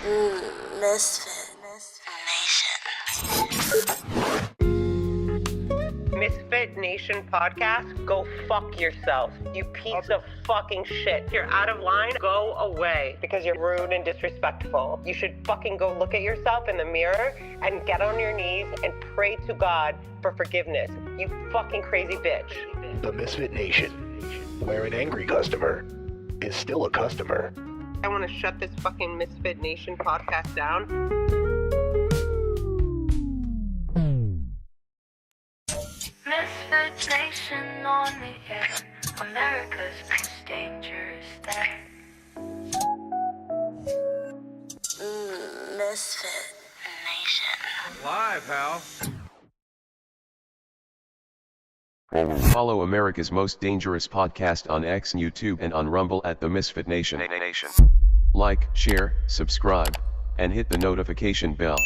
Misfit Nation. Misfit Nation podcast, go fuck yourself. You piece of fucking shit. If you're out of line, go away because you're rude and disrespectful. You should fucking go look at yourself in the mirror and get on your knees and pray to God for forgiveness. You fucking crazy bitch. The Misfit Nation, where an angry customer is still a customer. I want to shut this fucking Misfit Nation podcast down. Misfit Nation on the air, America's most dangerous day. Misfit Nation. Live, pal. Follow America's most dangerous podcast on X, YouTube, and on Rumble at the Misfit Nation. Like, share, subscribe, and hit the notification bell.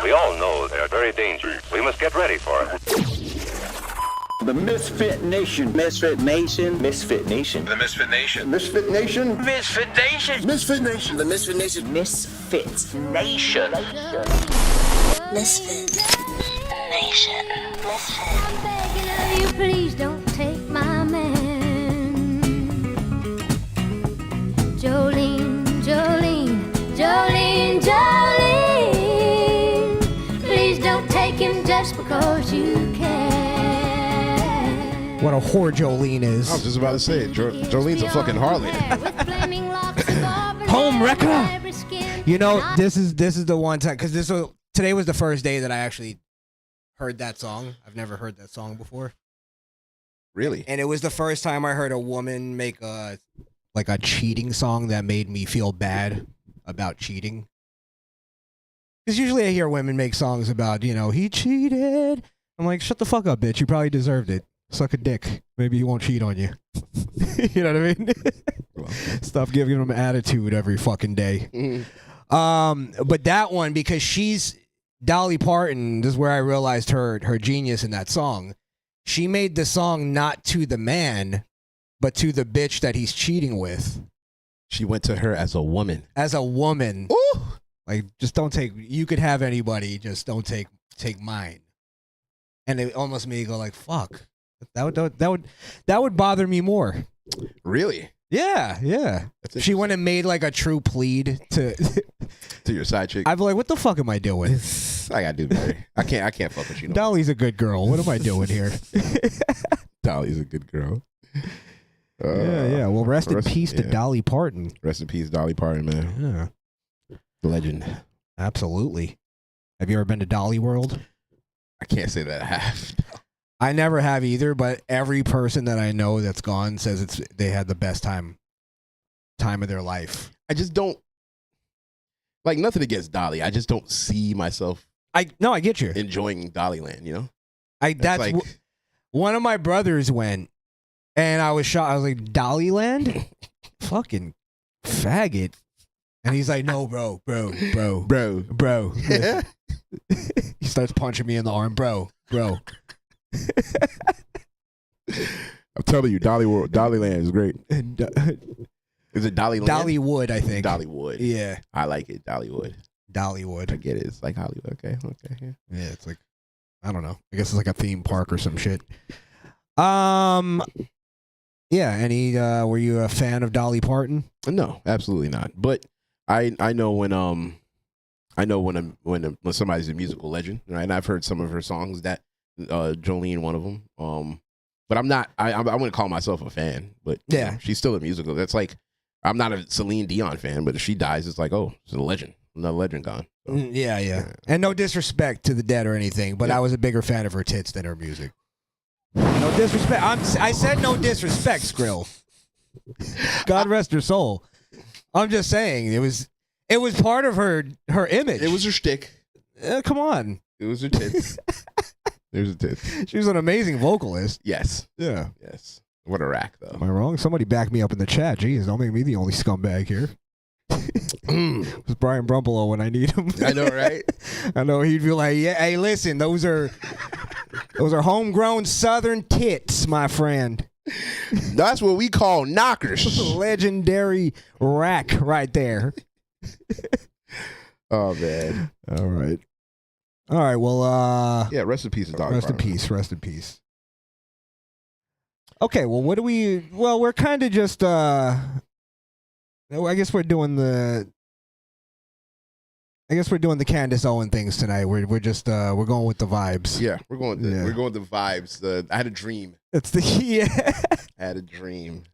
We all know they're very dangerous. We must get ready for it. The Misfit Nation. Misfit Nation. Misfit Nation. The Misfit Nation. Misfit Nation. Misfit Nation. Misfit Nation. The Misfit Nation. Misfit Nation. Misfit Nation. I'm begging of you, please don't take my man. Jolene, Jolene, Jolene, Jolene. Please don't take him just because you can. What a whore Jolene is. I was just about to say it. Jolene's a fucking harlot. Home wrecker. You know, this is the one time, because today was the first day that I actually heard that song. I've never heard that song before. Really? And it was the first time I heard a woman make a cheating song that made me feel bad about cheating. Because usually I hear women make songs about, he cheated. I'm like, shut the fuck up, bitch. You probably deserved it. Suck a dick. Maybe he won't cheat on you. You know what I mean? Stop giving him attitude every fucking day. Mm-hmm. But that one, because she's Dolly Parton, this is where I realized her genius in that song. She made the song not to the man, but to the bitch that he's cheating with. She went to her as a woman. As a woman. Ooh. Like, just don't take, you could have anybody, just don't take mine. And it almost made me go like, fuck. That would bother me more. Really? Yeah. She went and made like a true plead to your side chick. I'd be like, what the fuck am I doing? I gotta do better. I can't fuck with you. Dolly's a good girl. What am I doing here? Dolly's a good girl. Yeah. Well, rest in peace to Dolly Parton. Rest in peace, Dolly Parton, man. Yeah. Legend. Absolutely. Have you ever been to Dolly World? I can't say that I have. I never have either, but every person that I know that's gone says they had the best time of their life. I just don't like, nothing against Dolly. I just don't see myself. I get you enjoying Dollyland. One of my brothers went, and I was shocked. I was like, Dollyland, fucking faggot. And he's like, no, bro. He starts punching me in the arm, bro. I'm telling you, Dollyland is great. Is it Dollyland? Dollywood, I think. Dollywood. Yeah. I like it. Dollywood. I get it. It's like Hollywood. Okay. Yeah, it's like, I don't know. I guess it's like a theme park or some shit. Yeah. Were you a fan of Dolly Parton? No, absolutely not. But I know when somebody's a musical legend, right? And I've heard some of her songs. That Jolene, one of them. But I'm not. I wouldn't call myself a fan. But yeah, she's still a musical. That's like, I'm not a Celine Dion fan. But if she dies, it's like, oh, it's a legend. Another legend gone. So, yeah. And no disrespect to the dead or anything, but I was a bigger fan of her tits than her music. No disrespect. I said no disrespect, Skrill. God rest her soul. I'm just saying it was part of her image. It was her shtick. Come on. It was her tits. There's a tits. She was an amazing vocalist. Yes. Yeah. Yes. What a rack, though. Am I wrong? Somebody back me up in the chat. Jeez, don't make me the only scumbag here. It was Brian Brumpelo when I need him. I know, right? I know he'd be like, yeah, hey, listen, those are Those are homegrown Southern tits, my friend. That's what we call knockers. Legendary rack right there. Oh man. All right. Well, yeah. Rest in peace, dog. Rest in peace. Rest in peace. Okay. Well, what do we? Well, we're kind of just. I guess we're doing the. Candace Owen things tonight. We're just we're going with the vibes. Yeah, we're going the vibes. I had a dream. It's the I had a dream.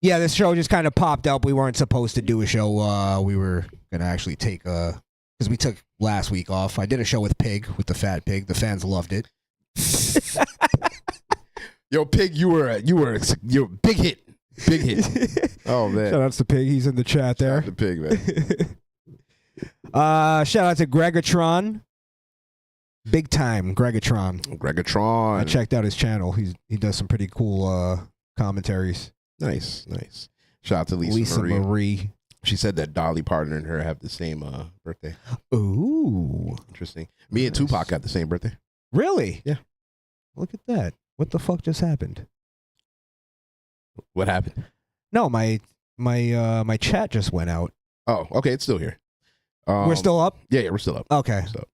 Yeah, this show just kind of popped up. We weren't supposed to do a show. We were gonna actually take because we took last week off. I did a show with Pig, with the fat pig. The fans loved it. Yo, Pig, you're a big hit. Big hit. Oh man. Shout out to Pig. He's in the chat there. Shout out to Pig, man. Shout out to Gregatron. Big time Gregatron. Gregatron. I checked out his channel. He does some pretty cool commentaries. Nice. Shout out to Lisa Marie. She said that Dolly Parton and her have the same birthday. Ooh. Interesting. Me and Tupac got the same birthday. Really? Yeah. Look at that. What the fuck just happened? What happened? No, my chat just went out. Oh, okay. It's still here. We're still up? Yeah, we're still up. Okay. So,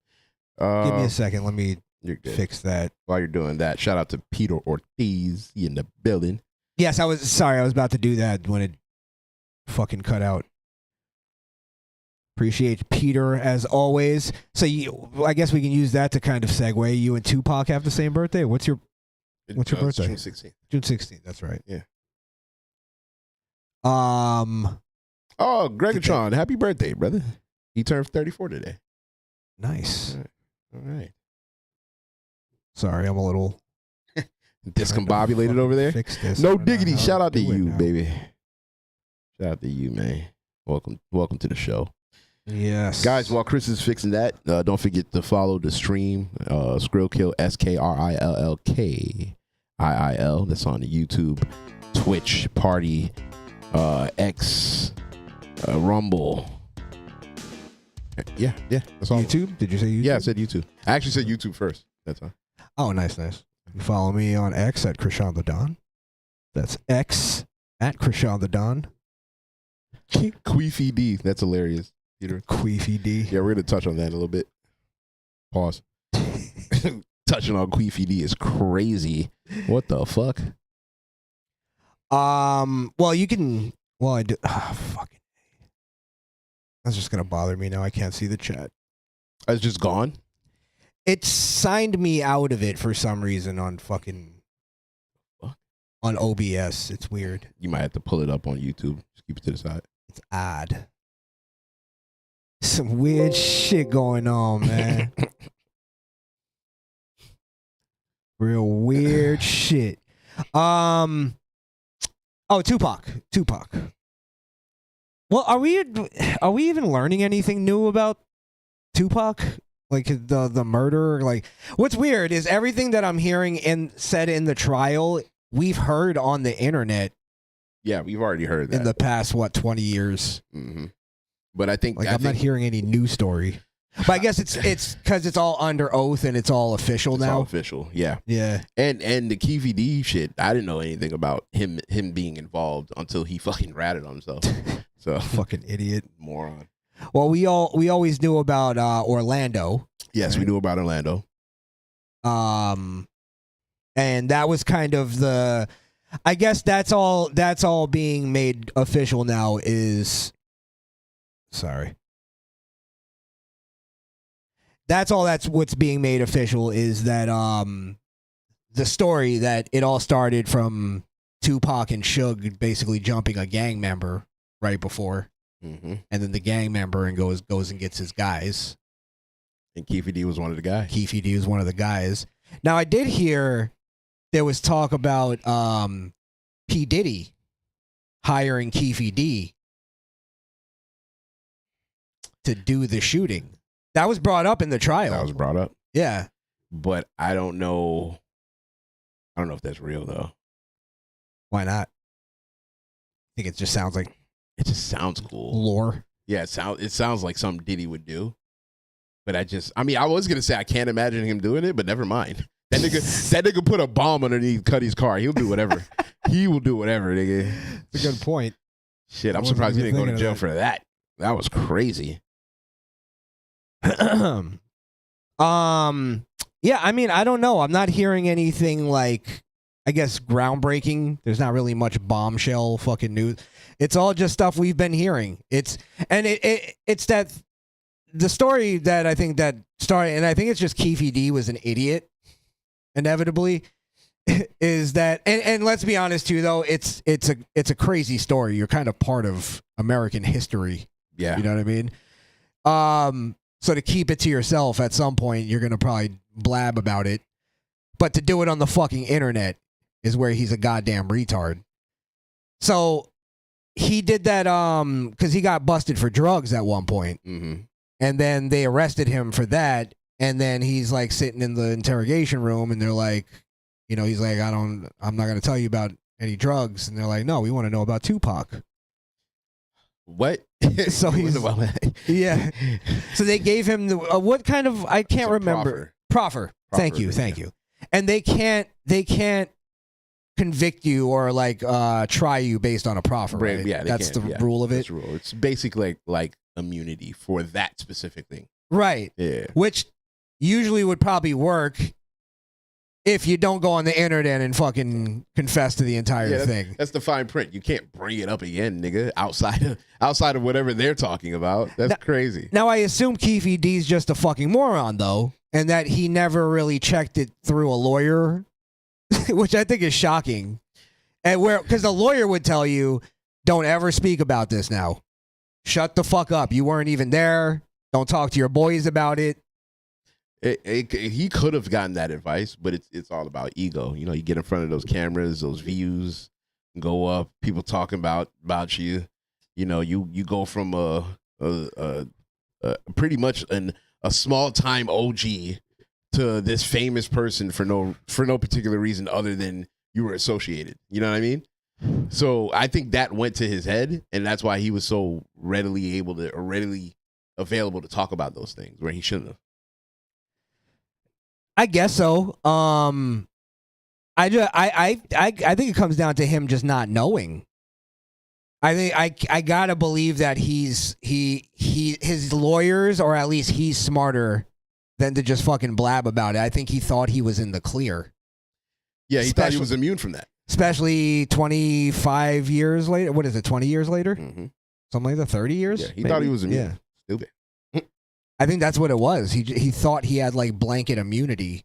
give me a second. Let me fix that. While you're doing that, shout out to Peter Ortiz. He in the building. Yes, I was about to do that when it fucking cut out. Appreciate Peter as always. So I guess we can use that to kind of segue. You and Tupac have the same birthday. What's your birthday? June 16th. June 16th. That's right. Yeah. Oh, Gregatron, happy birthday, brother. He turned 34 today. Nice. All right. Sorry, I'm a little discombobulated over there. Fix this. No diggity. Shout out to you, now. baby. Shout out to you, man. Welcome to the show. Yes. Guys, while Chris is fixing that, don't forget to follow the stream, SkrillKill, SkrillKill. That's on the YouTube, Twitch, Party, X, Rumble. Yeah. That's all. YouTube? Did you say YouTube? Yeah, I said YouTube. I actually said YouTube first. That's all. Oh, nice. You follow me on X at Crishaun the Don. That's X at Crishaun the Don. Queefy D. That's hilarious, Peter. Queefy D. Yeah, we're gonna touch on that a little bit. Pause. Touching on Queefy D is crazy. What the fuck? Well, you can. Well, I do. Fucking. That's just gonna bother me now. I can't see the chat. It's just gone. It signed me out of it for some reason on fucking. On OBS. It's weird. You might have to pull it up on YouTube. Just keep it to the side. It's odd. Some weird shit going on, man. Real weird shit. Oh, Tupac. Well, are we even learning anything new about Tupac? Like the murder? Like, what's weird is everything that I'm hearing and said in the trial, we've heard on the internet. Yeah, we've already heard that in the past 20 years. Mm-hmm. But I think I'm not hearing any new story. But I guess it's because it's all under oath and it's all official now. All official, yeah. And the Keefy D shit, I didn't know anything about him being involved until he fucking ratted on himself. So fucking idiot, moron. Well, we always knew about Orlando. Yes, right? We knew about Orlando. And that was kind of the. I guess that's all being made official now is. Sorry. That's what's being made official is that the story that it all started from Tupac and Suge basically jumping a gang member right before, and then the gang member and goes and gets his guys. And Keefy D was one of the guys. Keefy D was one of the guys. Now I did hear there was talk about P. Diddy hiring Keefy D to do the shooting. That was brought up in the trial. That was brought up. Yeah. But I don't know if that's real though. Why not? I think it just sounds like it just sounds cool. Lore. Yeah, it sounds like something Diddy would do. But I mean, I was gonna say I can't imagine him doing it, but never mind. That nigga put a bomb underneath Cuddy's car. He'll do whatever. He will do whatever, nigga. It's a good point. Shit, I'm surprised he didn't go to jail for that. That was crazy. Yeah, I mean, I don't know. I'm not hearing anything like, I guess, groundbreaking. There's not really much bombshell fucking news. It's all just stuff we've been hearing. It's that the story that I think that started, and I think it's just Keefe D was an idiot, inevitably, is that, and let's be honest too, though, it's a crazy story. You're kind of part of American history. Yeah. You know what I mean? So to keep it to yourself, at some point, you're going to probably blab about it. But to do it on the fucking internet is where he's a goddamn retard. So he did that because he got busted for drugs at one point. Mm-hmm. And then they arrested him for that. And then he's like sitting in the interrogation room and they're like, you know, he's like, I'm not going to tell you about any drugs. And they're like, no, we want to know about Tupac. What? So he's yeah. So they gave him the what kind of, I can't remember. Proffer. Thank you. And they can't convict you or like try you based on a proffer. Right? Yeah, that's the rule of it. That's the rule. It's basically like immunity for that specific thing. Right. Yeah. Which usually would probably work if you don't go on the internet and fucking confess to the entire thing. That's the fine print. You can't bring it up again, nigga, outside of whatever they're talking about. That's crazy. Now, I assume Keefe D's just a fucking moron, though, and that he never really checked it through a lawyer, which I think is shocking. And because the lawyer would tell you, don't ever speak about this now. Shut the fuck up. You weren't even there. Don't talk to your boys about it. He could have gotten that advice, but it's all about ego. You know, you get in front of those cameras, those views go up, people talking about you. You know, you go from a pretty much a small time OG to this famous person for no particular reason other than you were associated. You know what I mean? So I think that went to his head, and that's why he was so readily available to talk about those things where he shouldn't have. I guess so. I think it comes down to him just not knowing. I think I gotta believe that his lawyers, or at least he's smarter than to just fucking blab about it. I think he thought he was in the clear. Yeah, he thought he was immune from that. Especially 25 years later. What is it? 20 years later? Mm-hmm. Something like that. 30 years? Yeah, he thought he was immune. Yeah. Stupid. I think that's what it was. He thought he had like blanket immunity.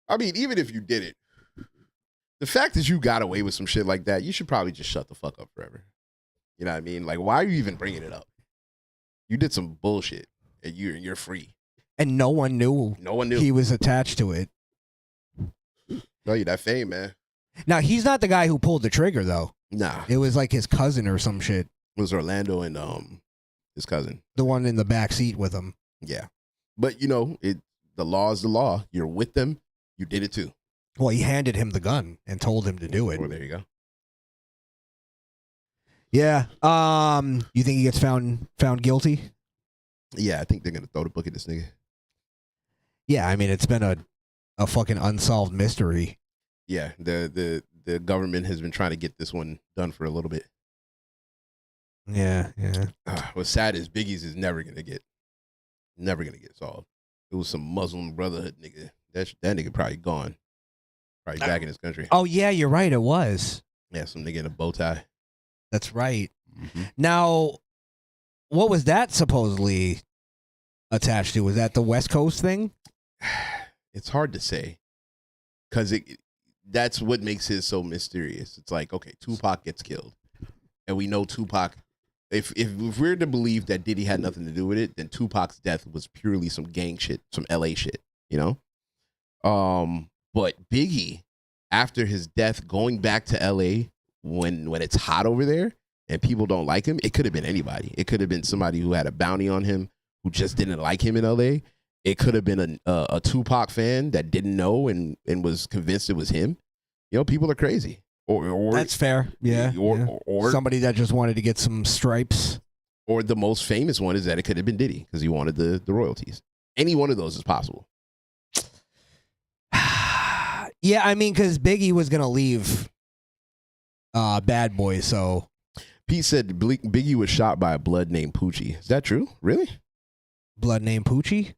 I mean, even if you did it, the fact that you got away with some shit like that, you should probably just shut the fuck up forever. You know what I mean? Like, why are you even bringing it up? You did some bullshit, and you're free. And no one knew. No one knew he was attached to it. Tell you that fame, man. Now he's not the guy who pulled the trigger, though. Nah, it was like his cousin or some shit. It was Orlando and his cousin, the one in the back seat with him. Yeah, but you know, the law is the law. You're with them. You did it too. Well, he handed him the gun and told him to do it. Well, there you go. Yeah. You think he gets found guilty? Yeah, I think they're gonna throw the book at this nigga. Yeah, I mean, it's been a fucking unsolved mystery. Yeah, the government has been trying to get this one done for a little bit. Yeah. What's sad is Biggie's is never gonna get solved. It was some Muslim Brotherhood nigga. That nigga probably gone. Probably back in his country. Oh yeah, you're right. It was. Yeah, some nigga in a bow tie. That's right. Mm-hmm. Now, what was that supposedly attached to? Was that the West Coast thing? It's hard to say, because that's what makes it so mysterious. It's like, okay, Tupac gets killed, and we know Tupac. If we're to believe that Diddy had nothing to do with it, then Tupac's death was purely some gang shit, some LA shit, you know? But Biggie, after his death, going back to LA when it's hot over there and people don't like him, it could have been anybody. It could have been somebody who had a bounty on him who just didn't like him in LA. It could have been a Tupac fan that didn't know and was convinced it was him. You know, people are crazy. Or that's fair. Yeah. Or somebody that just wanted to get some stripes. Or the most famous one is that it could have been Diddy because he wanted the royalties. Any one of those is possible. Yeah, I mean, because Biggie was gonna leave Bad Boy, so Pete said Biggie was shot by a blood named Poochie. Is that true? Really? blood named Poochie.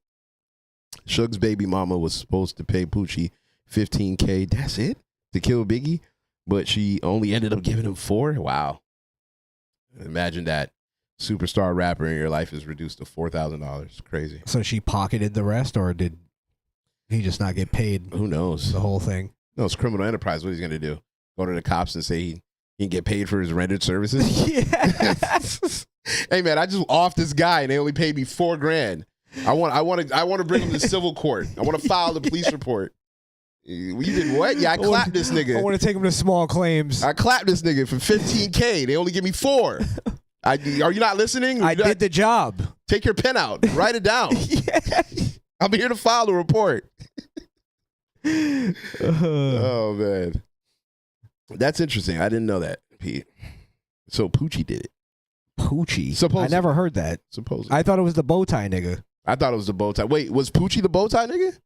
Suge's baby mama was supposed to pay Poochie $15K. That's it to kill Biggie, but she only ended up giving him $4. Wow. Imagine that. Superstar rapper in your life is reduced to $4,000. Crazy. So she pocketed the rest, or did he just not get paid? Who knows? The whole thing. No, it's criminal enterprise. What he's gonna do? Go to the cops and say he can get paid for his rendered services? Yeah. Hey man, I just off this guy and they only paid me $4,000. I want to bring him to civil court. I want to file the police report. You did what? Yeah, I clapped this nigga. I want to take him to small claims. I clapped this nigga for $15K. They only give me $4. Are you not listening? I did the job. Take your pen out. Write it down. Yeah. I'm here to file the report. Oh man, that's interesting. I didn't know that, Pete. So Poochie did it. Poochie. Supposedly. I never heard that. Supposedly. I thought it was the bow tie nigga. I thought it was the bow tie. Wait, was Poochie the bow tie nigga?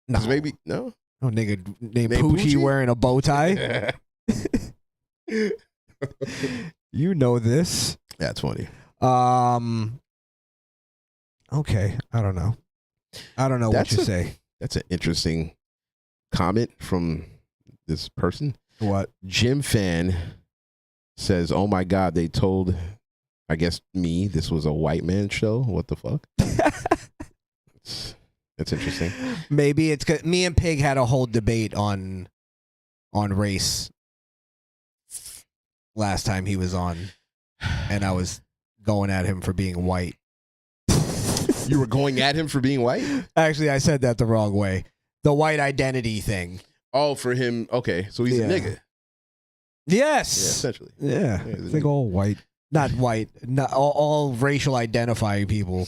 No. Maybe no. Oh, nigga named Poochie wearing a bow tie. You know this. That's funny. Okay. I don't know what you say. That's an interesting comment from this person. What? Jim Fan says, "Oh my God, they told, I guess me, this was a white man show. What the fuck?" That's interesting. Maybe it's 'cause me and Pig had a whole debate on race last time he was on, and I was going at him for being white. You were going at him for being white? Actually, I said that the wrong way. The white identity thing. Oh, for him. Okay, so he's a nigga. Yes. Yeah, essentially. Yeah. I think all white, not white, not all racial identifying people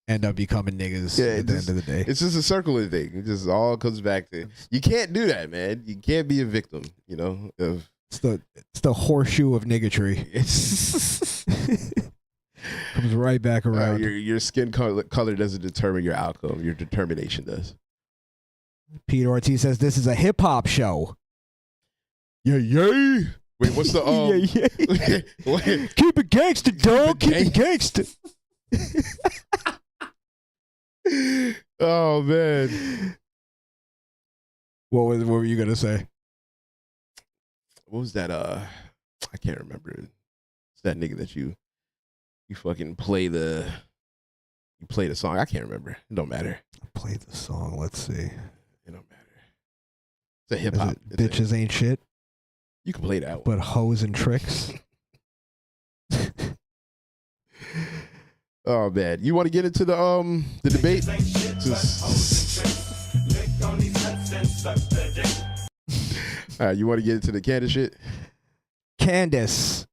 end up becoming niggas at the end of the day. It's just a circular thing. It just all comes back to, you can't do that, man. You can't be a victim, you know. It's the horseshoe of niggatry. Comes right back around. Your skin color doesn't determine your outcome. Your determination does. Pete Ortiz says this is a hip hop show. Yeah, yeah. Wait, what's the yeah. Keep it gangster, dog. Keep it gangster. Oh man. What were you gonna say? What was that? I can't remember. It's that nigga that you fucking play the song. I can't remember. It don't matter. Play the song. Let's see. It don't matter. It's a hip hop. Bitches ain't shit. You can play that one. But hoes and tricks. Oh man, you want to get into the debate? All right, you want to get into the Candace shit? Candace.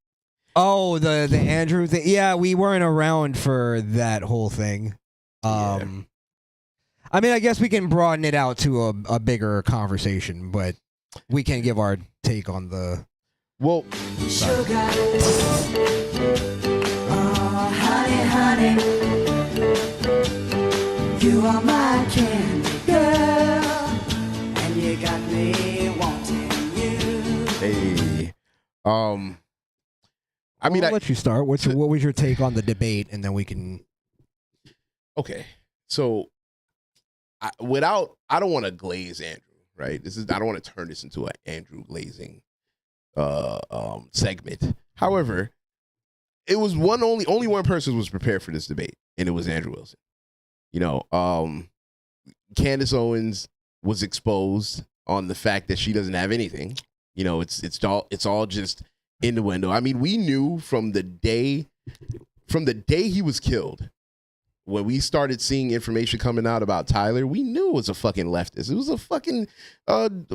Oh, the Andrew thing. Yeah, we weren't around for that whole thing. I mean, I guess we can broaden it out to a bigger conversation, but we can give our take on the. Well, sugar. Oh, honey, you are my candy girl, and you got me wanting you. Hey, I mean, I'll let you start. What was your take on the debate, and then we can. Okay, so I don't want to glaze Andrew, right? I don't want to turn this into an Andrew glazing segment. However, it was only one person was prepared for this debate, and it was Andrew Wilson. You know, Candace Owens was exposed on the fact that she doesn't have anything. You know, it's all just innuendo. I mean, we knew from the day he was killed, when we started seeing information coming out about Tyler, we knew it was a fucking leftist. It was a fucking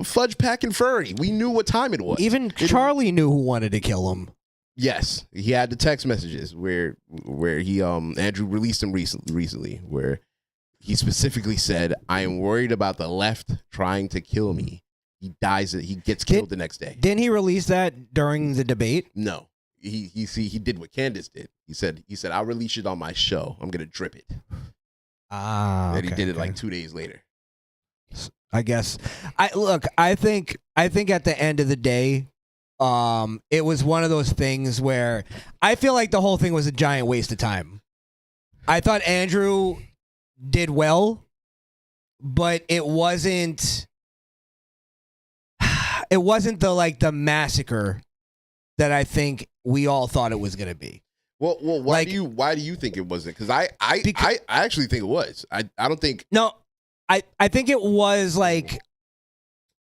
fudge packing furry. We knew what time it was. Even Charlie knew who wanted to kill him. Yes, he had the text messages where he Andrew released them recently, where he specifically said, "I am worried about the left trying to kill me." He gets killed the next day. Didn't he release that during the debate? No. he did what Candace did. He said I'll release it on my show. I'm gonna drip it. And he did it like 2 days later. I guess. I think at the end of the day, it was one of those things where I feel like the whole thing was a giant waste of time. I thought Andrew did well, but it wasn't the massacre that I think we all thought it was going to be. Well, why do you think it wasn't? Because I actually think it was. I don't think. No, I think it was like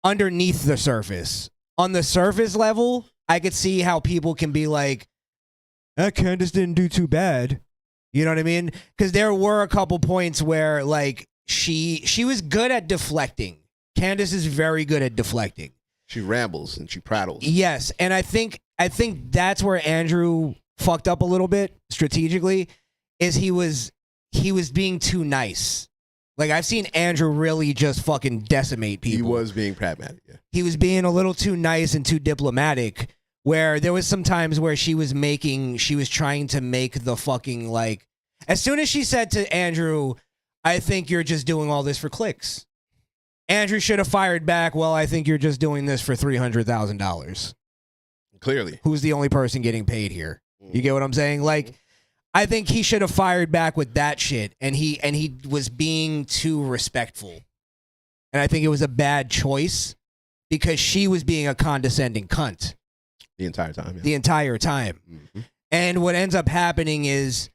underneath the surface. On the surface level, I could see how people can be like, Candace didn't do too bad. You know what I mean? Because there were a couple points where like she was good at deflecting. Candace is very good at deflecting. She rambles and she prattles. Yes, and I think that's where Andrew fucked up a little bit strategically. Is he was being too nice. Like, I've seen Andrew really just fucking decimate people. He was being pragmatic, yeah. He was being a little too nice and too diplomatic, where there was some times where she was trying to make the fucking, like, as soon as she said to Andrew, I think you're just doing all this for clicks. Andrew should have fired back, well, I think you're just doing this for $300,000. Clearly. Who's the only person getting paid here? You get what I'm saying? Like, I think he should have fired back with that shit, and he was being too respectful. And I think it was a bad choice because she was being a condescending cunt. The entire time. Yeah. The entire time. Mm-hmm. And what ends up happening is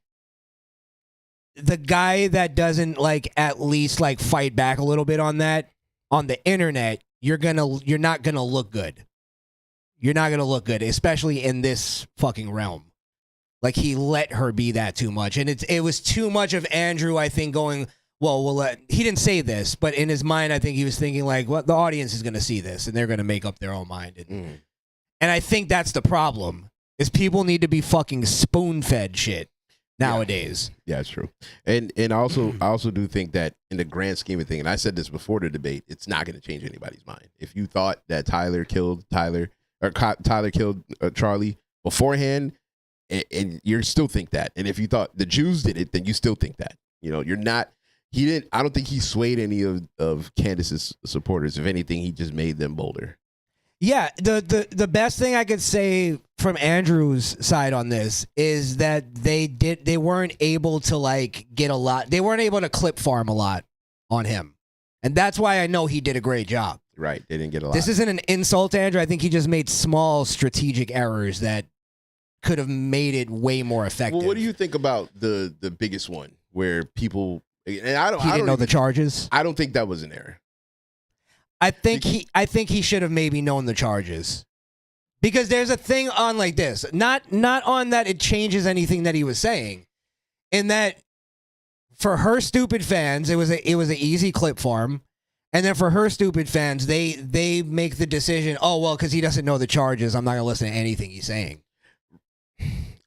the guy that doesn't like at least like fight back a little bit on that on the internet, you're not gonna look good. You're not gonna look good, especially in this fucking realm. Like, he let her be that too much. And it was too much of Andrew, I think, going, well, he didn't say this, but in his mind, I think he was thinking, like, well, the audience is going to see this, and they're going to make up their own mind. And I think that's the problem, is people need to be fucking spoon-fed shit nowadays. Yeah, it's true. And I also do think that in the grand scheme of things, and I said this before the debate, it's not going to change anybody's mind. If you thought that Tyler killed Charlie beforehand, and you still think that. And if you thought the Jews did it, then you still think that. You know, I don't think he swayed any of Candace's supporters. If anything, he just made them bolder. Yeah, the best thing I could say from Andrew's side on this is that they weren't able to like get a lot. They weren't able to clip farm a lot on him. And that's why I know he did a great job. Right, they didn't get a lot. This isn't an insult to Andrew. I think he just made small strategic errors that could have made it way more effective. Well, what do you think about the biggest one where people? And He didn't know the charges. I don't think that was an error. I think he should have maybe known the charges, because there's a thing on like this. Not on that it changes anything that he was saying, in that for her stupid fans it was an easy clip farm, and then for her stupid fans they make the decision. Oh well, because he doesn't know the charges, I'm not gonna listen to anything he's saying.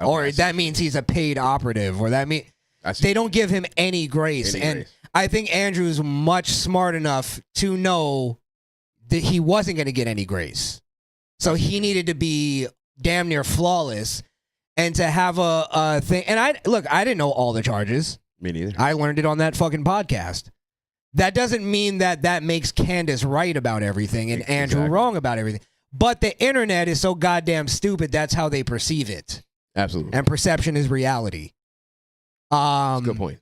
Or that means he's a paid operative, or that mean they don't give him any grace. I think Andrew's much smart enough to know that he wasn't going to get any grace. So he needed to be damn near flawless, and to have a thing. And I didn't know all the charges. Me neither. I learned it on that fucking podcast. That doesn't mean that makes Candace right about everything and Andrew wrong about everything. But the internet is so goddamn stupid, that's how they perceive it. Absolutely. And perception is reality. Good point.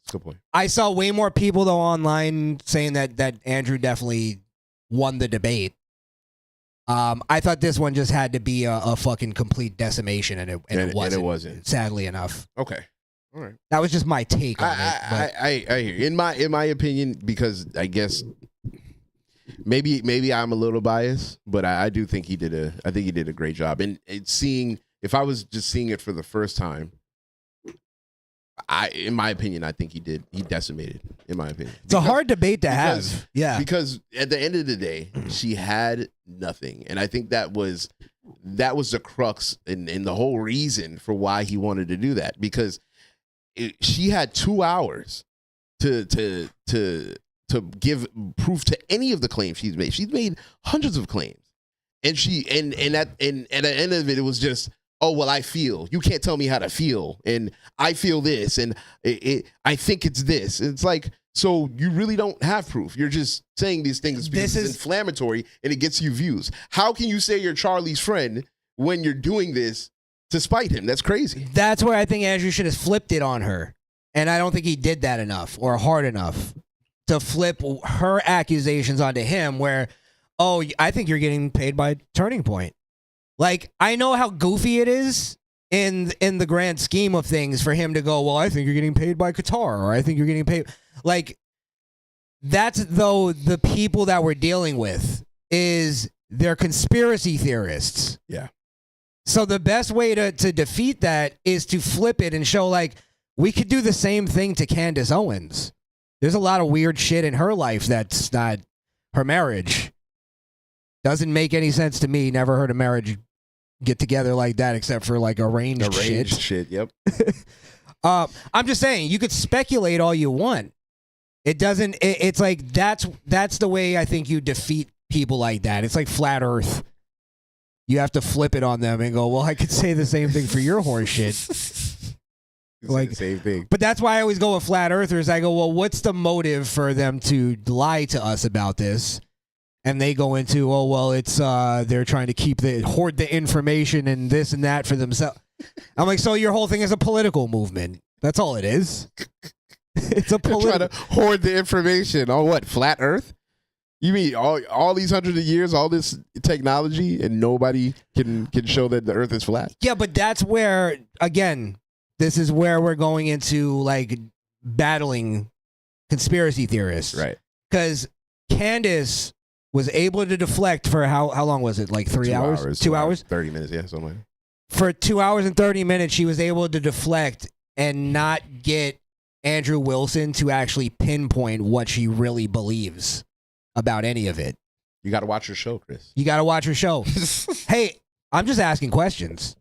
I saw way more people though online saying that Andrew definitely won the debate. I thought this one just had to be a fucking complete decimation, and it wasn't. Sadly enough. Okay. All right. That was just my take on it. But I hear you. In my opinion, because I guess maybe I'm a little biased, but I do think he did a great job. And if I was just seeing it for the first time, in my opinion, I think he decimated, in my opinion. It's a hard debate to have. Yeah. Because at the end of the day, she had nothing. And I think that was the crux and the whole reason for why he wanted to do that. Because she had 2 hours to give proof to any of the claims she's made. She's made hundreds of claims. And at the end of it, it was just, oh, well, I feel. You can't tell me how to feel. And I feel this. And I think it's this. And it's like, so you really don't have proof. You're just saying these things because it's inflammatory and it gets you views. How can you say you're Charlie's friend when you're doing this to spite him? That's crazy. That's where I think Andrew should have flipped it on her. And I don't think he did that enough or hard enough to flip her accusations onto him where, oh, I think you're getting paid by Turning Point. Like, I know how goofy it is in the grand scheme of things for him to go, well, I think you're getting paid by Qatar, or I think you're getting paid. Like, that's, though, the people that we're dealing with is they're conspiracy theorists. Yeah. So the best way to defeat that is to flip it and show, like, we could do the same thing to Candace Owens. There's a lot of weird shit in her life that's not her marriage. Doesn't make any sense to me. Never heard a marriage get together like that except for like arranged shit. Yep. I'm just saying, you could speculate all you want. It doesn't. It's like that's the way I think you defeat people like that. It's like flat Earth. You have to flip it on them and go, well, I could say the same thing for your horse shit. Like the same thing. But that's why I always go with flat earthers. I go, well, what's the motive for them to lie to us about this? And they go into, oh, well, it's they're trying to hoard the information and this and that for themselves. I'm like, so your whole thing is a political movement. That's all it is. It's a political. Trying to hoard the information on what? Flat Earth? You mean all these hundreds of years, all this technology, and nobody can show that the Earth is flat? Yeah, but that's where, again, this is where we're going into like battling conspiracy theorists, right? Because Candace was able to deflect for how long was it? Like 3 hours? 2 hours? 30 minutes, yeah, something like that. For 2 hours and 30 minutes, she was able to deflect and not get Andrew Wilson to actually pinpoint what she really believes about any of it. You got to watch her show, Chris. You got to watch her show. Hey, I'm just asking questions.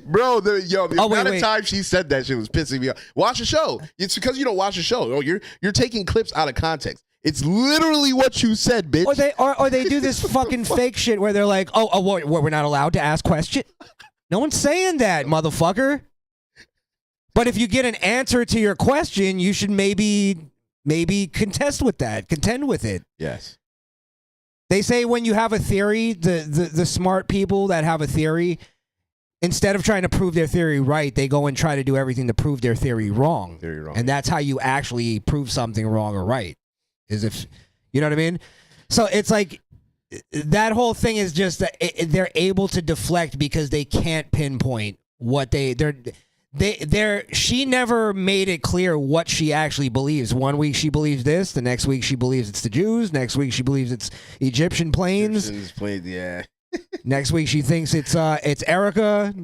Bro, the amount of time she said that shit was pissing me off. Watch the show. It's because you don't watch the show. Oh, you're taking clips out of context. It's literally what you said, bitch. Or they do this fucking fake shit where they're like, oh, we're not allowed to ask questions. No one's saying that, motherfucker. But if you get an answer to your question, you should maybe contend with it. Yes. They say when you have a theory, the smart people that have a theory, instead of trying to prove their theory right, they go and try to do everything to prove their theory wrong. And that's how you actually prove something wrong or right. Is if, you know what I mean? So it's like, that whole thing is just that they're able to deflect because they can't pinpoint what she never made it clear what she actually believes. 1 week she believes this, the next week she believes it's the Jews, next week she believes it's Egyptian planes. Yeah. Next week she thinks it's Erica.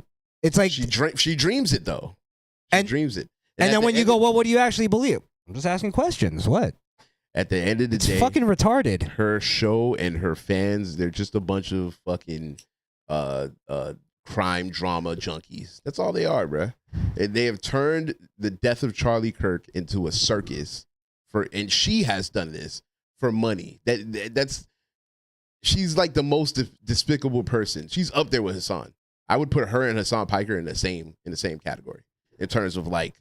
It's like she dreams it though. She dreams it. And then when you go, well, what do you actually believe? I'm just asking questions. What? At the end of the day, it's fucking retarded. Her show and her fans, they're just a bunch of fucking crime drama junkies. That's all they are, bruh. And they have turned the death of Charlie Kirk into a circus and she has done this for money. That's she's like the most despicable person. She's up there with Hassan. I would put her and Hassan Piker in the same category in terms of like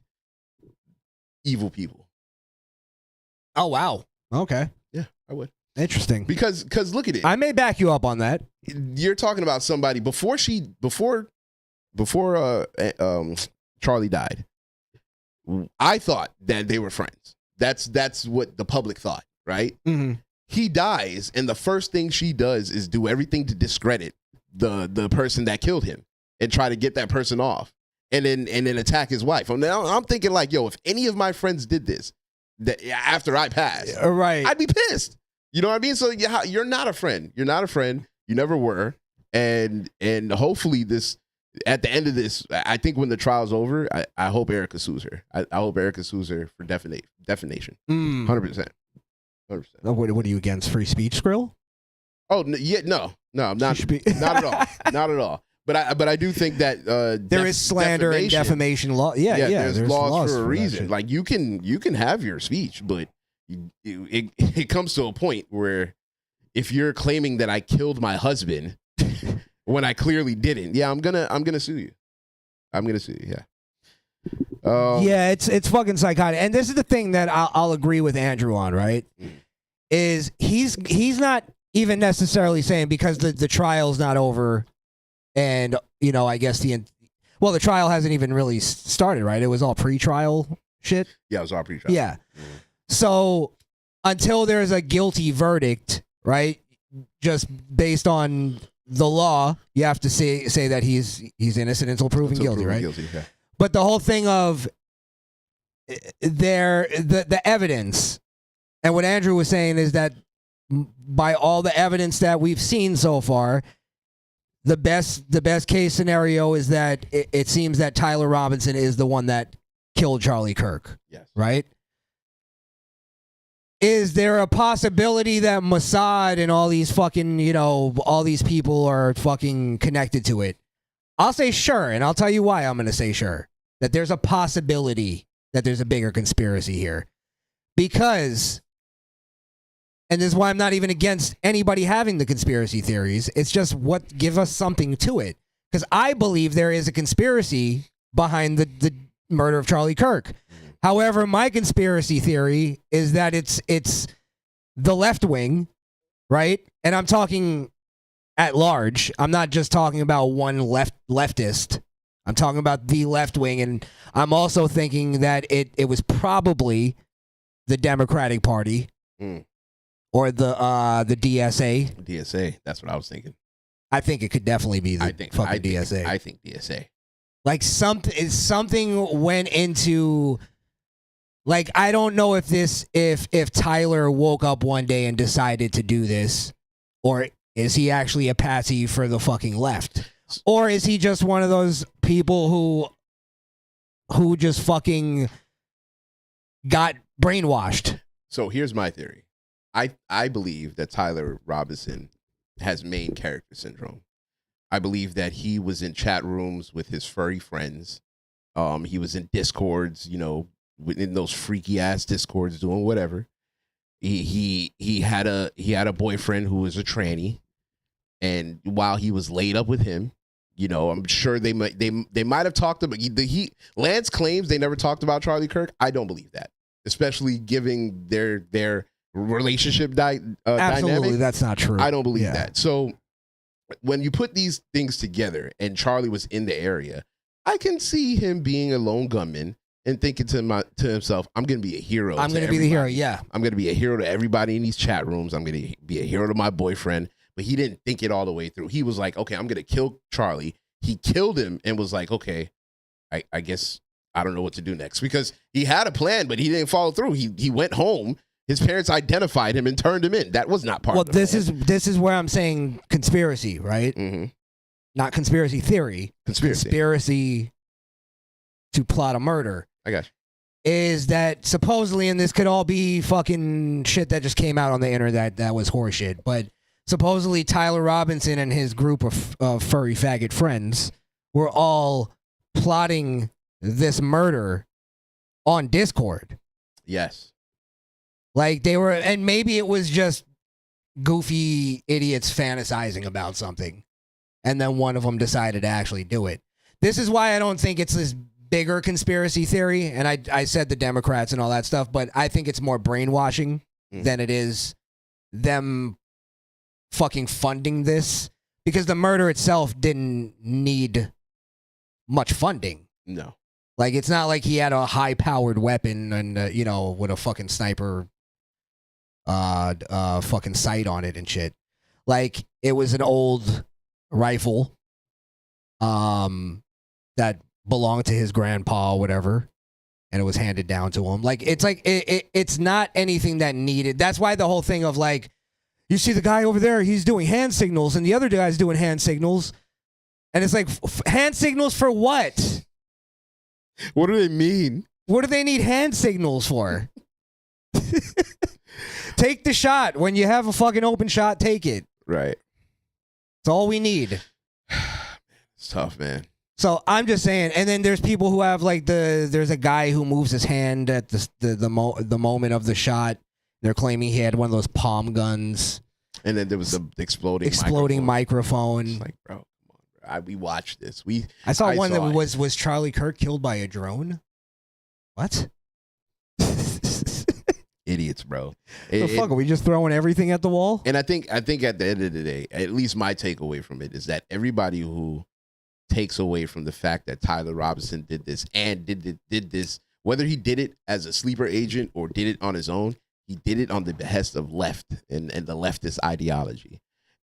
evil people. Oh wow. Okay. Yeah, I would. Interesting. Because look at it. I may back you up on that. You're talking about somebody before Charlie died. I thought that they were friends. That's what the public thought, right? Mm-hmm. He dies, and the first thing she does is do everything to discredit the person that killed him and try to get that person off, and then attack his wife. Now I'm thinking like, yo, if any of my friends did this after I passed, right, I'd be pissed. You know what I mean? So you're not a friend. You're not a friend. You never were. And hopefully this, at the end of this, I think when the trial's over, I hope Erica sues her. I hope Erica sues her for defamation. 100%. 100%. What are you against? Free speech, Skrill? Oh no, I'm not. Not at all. Not at all. But I do think that there is slander and defamation law. Yeah. There's laws for a reason. Like you can have your speech, but it comes to a point where if you're claiming that I killed my husband, when I clearly didn't. Yeah, I'm gonna sue you. I'm gonna sue you. Yeah. Yeah, it's fucking psychotic. And this is the thing that I'll agree with Andrew on, right? Is he's not even necessarily saying because the trial's not over, and I guess the trial hasn't even really started, right? It was all pre-trial shit. Yeah, it was all pre-trial. Yeah. So until there's a guilty verdict, right? Just based on the law, you have to say that he's innocent until proven guilty, right? Guilty, yeah. But the whole thing of the evidence, and what Andrew was saying is that by all the evidence that we've seen so far, the best case scenario is that it seems that Tyler Robinson is the one that killed Charlie Kirk. Yes. Right? Is there a possibility that Mossad and all these fucking, all these people are fucking connected to it? I'll say sure, and I'll tell you why I'm going to say sure. That there's a possibility that there's a bigger conspiracy here. Because, and this is why I'm not even against anybody having the conspiracy theories, it's just give us something to it. Because I believe there is a conspiracy behind the murder of Charlie Kirk. However, my conspiracy theory is that it's the left wing, right? And I'm talking at large. I'm not just talking about one leftist. I'm talking about the left wing, and I'm also thinking that it was probably the Democratic Party or the DSA. DSA, that's what I was thinking. I think it could definitely be the fucking DSA. I think DSA. Like something went into. Like, I don't know if Tyler woke up one day and decided to do this, or is he actually a patsy for the fucking left? Or is he just one of those people who just fucking got brainwashed? So here's my theory. I believe that Tyler Robinson has main character syndrome. I believe that he was in chat rooms with his furry friends. He was in Discords, in those freaky ass Discords doing whatever. He had a boyfriend who was a tranny, and while he was laid up with him, I'm sure they might have talked about Lance claims they never talked about Charlie Kirk. I don't believe that, especially given their relationship Absolutely, dynamic. that's not true. I don't believe that. So when you put these things together, and Charlie was in the area, I can see him being a lone gunman and thinking to himself, I'm going to be a hero. I'm going to be the hero, yeah. I'm going to be a hero to everybody in these chat rooms. I'm going to be a hero to my boyfriend. But he didn't think it all the way through. He was like, okay, I'm going to kill Charlie. He killed him and was like, okay, I guess I don't know what to do next. Because he had a plan, but he didn't follow through. He went home. His parents identified him and turned him in. That was not part of the plan. This is where I'm saying conspiracy, right? Mm-hmm. Not conspiracy theory. Conspiracy to plot a murder. I got you. Is that supposedly, and this could all be fucking shit that just came out on the internet that was horseshit, but supposedly Tyler Robinson and his group of furry faggot friends were all plotting this murder on Discord. Yes. Like they were, and maybe it was just goofy idiots fantasizing about something, and then one of them decided to actually do it. This is why I don't think it's this bigger conspiracy theory, and I said the Democrats and all that stuff, but I think it's more brainwashing than it is them fucking funding this, because the murder itself didn't need much funding. No. Like, it's not like he had a high-powered weapon and, with a fucking sniper fucking sight on it and shit. Like, it was an old rifle that belonged to his grandpa or whatever, and it was handed down to him. Like, it's not anything that needed. That's why the whole thing of, like, you see the guy over there, he's doing hand signals, and the other guy's doing hand signals, and it's like, hand signals for what? What do they mean? What do they need hand signals for? Take the shot. When you have a fucking open shot, take it. Right. That's all we need. It's tough, man. So I'm just saying, and then there's people who have like there's a guy who moves his hand at the moment of the shot. They're claiming he had one of those palm guns. And then there was the exploding microphone. It's like, bro, We watched this. I saw one that it. was Charlie Kirk killed by a drone? What? Idiots, bro. The fuck, are we just throwing everything at the wall? And I think at the end of the day, at least my takeaway from it is that everybody who takes away from the fact that Tyler Robinson did this and did this, whether he did it as a sleeper agent or did it on his own, he did it on the behest of left and the leftist ideology.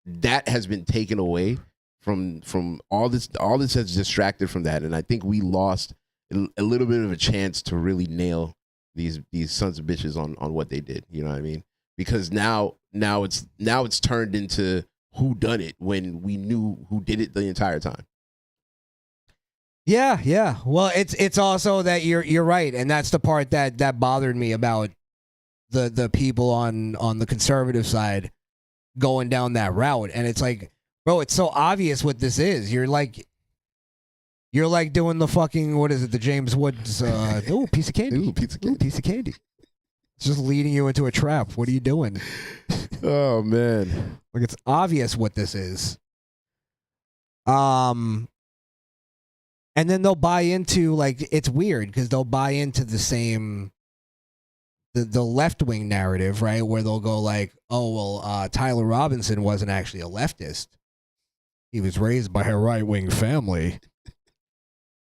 That has been taken away from all this. All this has distracted from that, and I think we lost a little bit of a chance to really nail these sons of bitches on what they did. You know what I mean? Because now it's turned into who done it when we knew who did it the entire time. Yeah. Well, it's also that you're right, and that's the part that bothered me about the people on the conservative side going down that route. And it's like, bro, it's so obvious what this is. You're like doing the fucking, what is it, the James Woods piece of candy. Piece of candy. It's just leading you into a trap. What are you doing? Oh man. Like, it's obvious what this is. And then they'll buy into, like, it's weird because they'll buy into the same the left-wing narrative, right? Where they'll go like, oh, well, Tyler Robinson wasn't actually a leftist. He was raised by a right-wing family.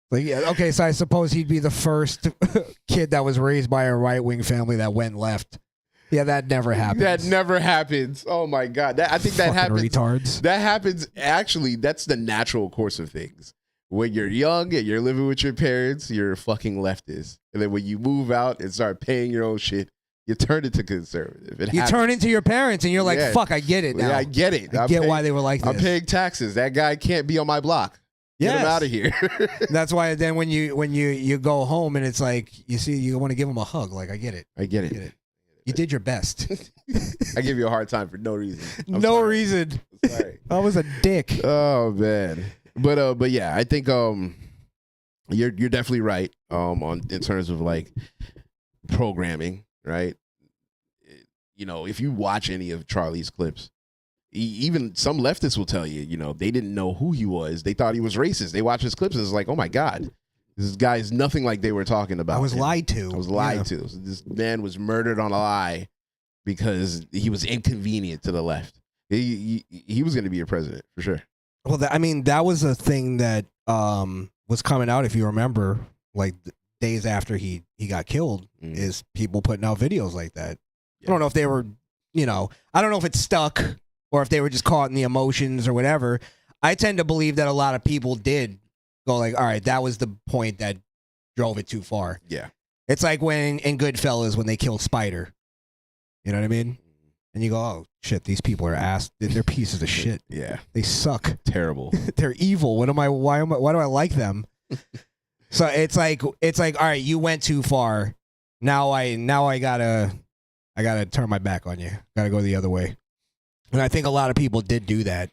Like, yeah, okay, so I suppose he'd be the first kid that was raised by a right-wing family that went left. Yeah, that never happens. That never happens. Oh my God. I think that happens. Retards. That happens. Actually, that's the natural course of things. When you're young and you're living with your parents, you're a fucking leftist. And then when you move out and start paying your own shit, you turn into conservative. You turn into your parents and you're like, fuck, I get it now. Yeah, I get it. I get why they were like this. I'm paying taxes. That guy can't be on my block. Get him out of here. That's why then when you go home and it's like, you want to give him a hug. Like, I get it. I get it. You did your best. I give you a hard time for no reason. No reason. I'm sorry. I was a dick. Oh man. But yeah, I think you're definitely right in terms of like programming, right? You know, if you watch any of Charlie's clips, even some leftists will tell you, you know, they didn't know who he was. They thought he was racist. They watch his clips and it's like, oh my God, this guy is nothing like they were talking about. I was lied to. I was lied to. So this man was murdered on a lie because he was inconvenient to the left. He was going to be a president for sure. Well, that was a thing that was coming out, if you remember, like days after he got killed, is people putting out videos like that. Yeah. I don't know if they were, I don't know if it stuck or if they were just caught in the emotions or whatever. I tend to believe that a lot of people did go like, all right, that was the point that drove it too far. Yeah. It's like when in Goodfellas when they killed Spider. You know what I mean? And you go, oh shit, these people are they're pieces of shit. Yeah. They suck. Terrible. They're evil. Why do I like them? So it's like, all right, you went too far. Now I gotta turn my back on you. Gotta go the other way. And I think a lot of people did do that.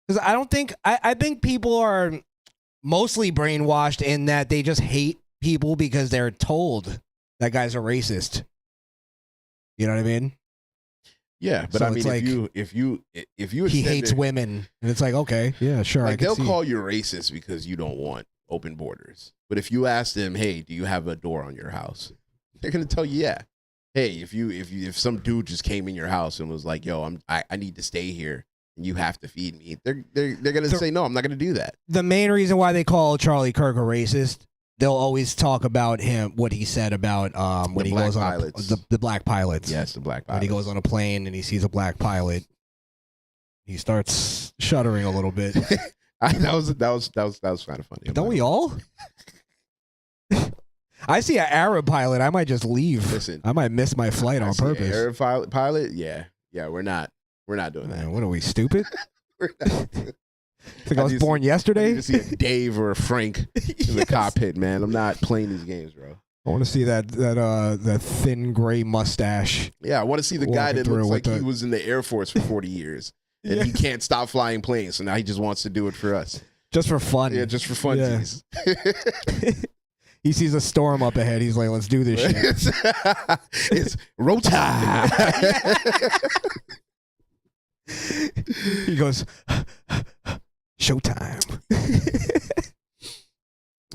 Because I think people are mostly brainwashed in that they just hate people because they're told that guy's a racist. You know what I mean? Yeah, but So I mean, it's like, if you he hates women, and it's like, okay, yeah, sure. Like they'll call you racist because you don't want open borders. But if you ask them, hey, do you have a door on your house? They're gonna tell you, yeah. Hey, if some dude just came in your house and was like, yo, I need to stay here and you have to feed me, they're gonna say, no, I'm not gonna do that. The main reason why they call Charlie Kirk a racist, they'll always talk about him, what he said about when he goes on the black pilots. Yes, the black pilots. When he goes on a plane and he sees a black pilot, he starts shuddering a little bit. that was kind of funny. Don't we all? I see an Arab pilot, I might just leave. Listen, I might miss my flight on purpose. Arab pilot, yeah, we're not doing that. Man, what are we, stupid? We're not. Think I was born yesterday? I need to see a Dave or a Frank in the cockpit, man. I'm not playing these games, bro. I want to see that thin gray mustache. Yeah, I want to see the guy that looks like he was in the Air Force for 40 years and he can't stop flying planes, so now he just wants to do it for us. Just for fun. Yeah, just for funsies. Yeah. He sees a storm up ahead. He's like, let's do this shit. It's Rota. He goes, Showtime.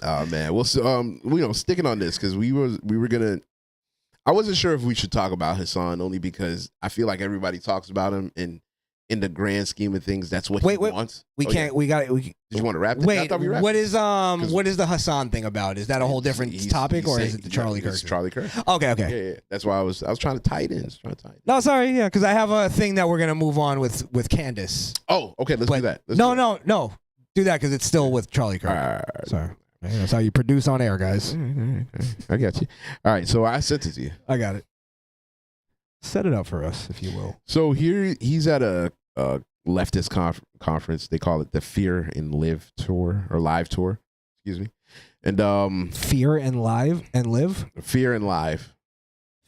Oh man, well, so, sticking on this because we were gonna. I wasn't sure if we should talk about Hassan only because I feel like everybody talks about him, and in the grand scheme of things, that's what he wants. We can't. We got. Did you want to wrap? Wait, what is the Hassan thing about? Is that a whole different topic, or is it the Charlie Kirk? It's Charlie Kirk. Okay. Yeah. That's why I was trying to tie it in. No, sorry, yeah, because I have a thing that we're gonna move on with Candace. Oh, okay. Let's do that. No. Do that because it's still with Charlie Kirk. All right. Sorry. That's how you produce on air, guys. I got you. All right, so I sent it to you. I got it. Set it up for us, if you will. So here he's at a leftist conference. They call it the Fear and Live tour or Live tour. Excuse me. And Fear and Live and Live. Fear and Live.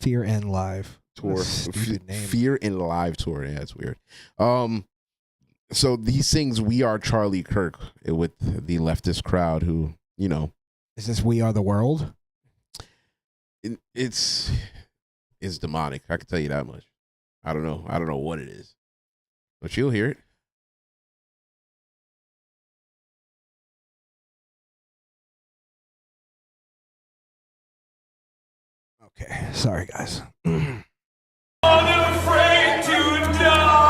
Fear and Live tour. Stupid name. Fear and Live tour. Yeah, it's weird. So he sings "We Are Charlie Kirk" with the leftist crowd who. Is this "We Are the World"? It's demonic. I can tell you that much. I don't know what it is, but you'll hear it. Okay, sorry guys. Unafraid to die.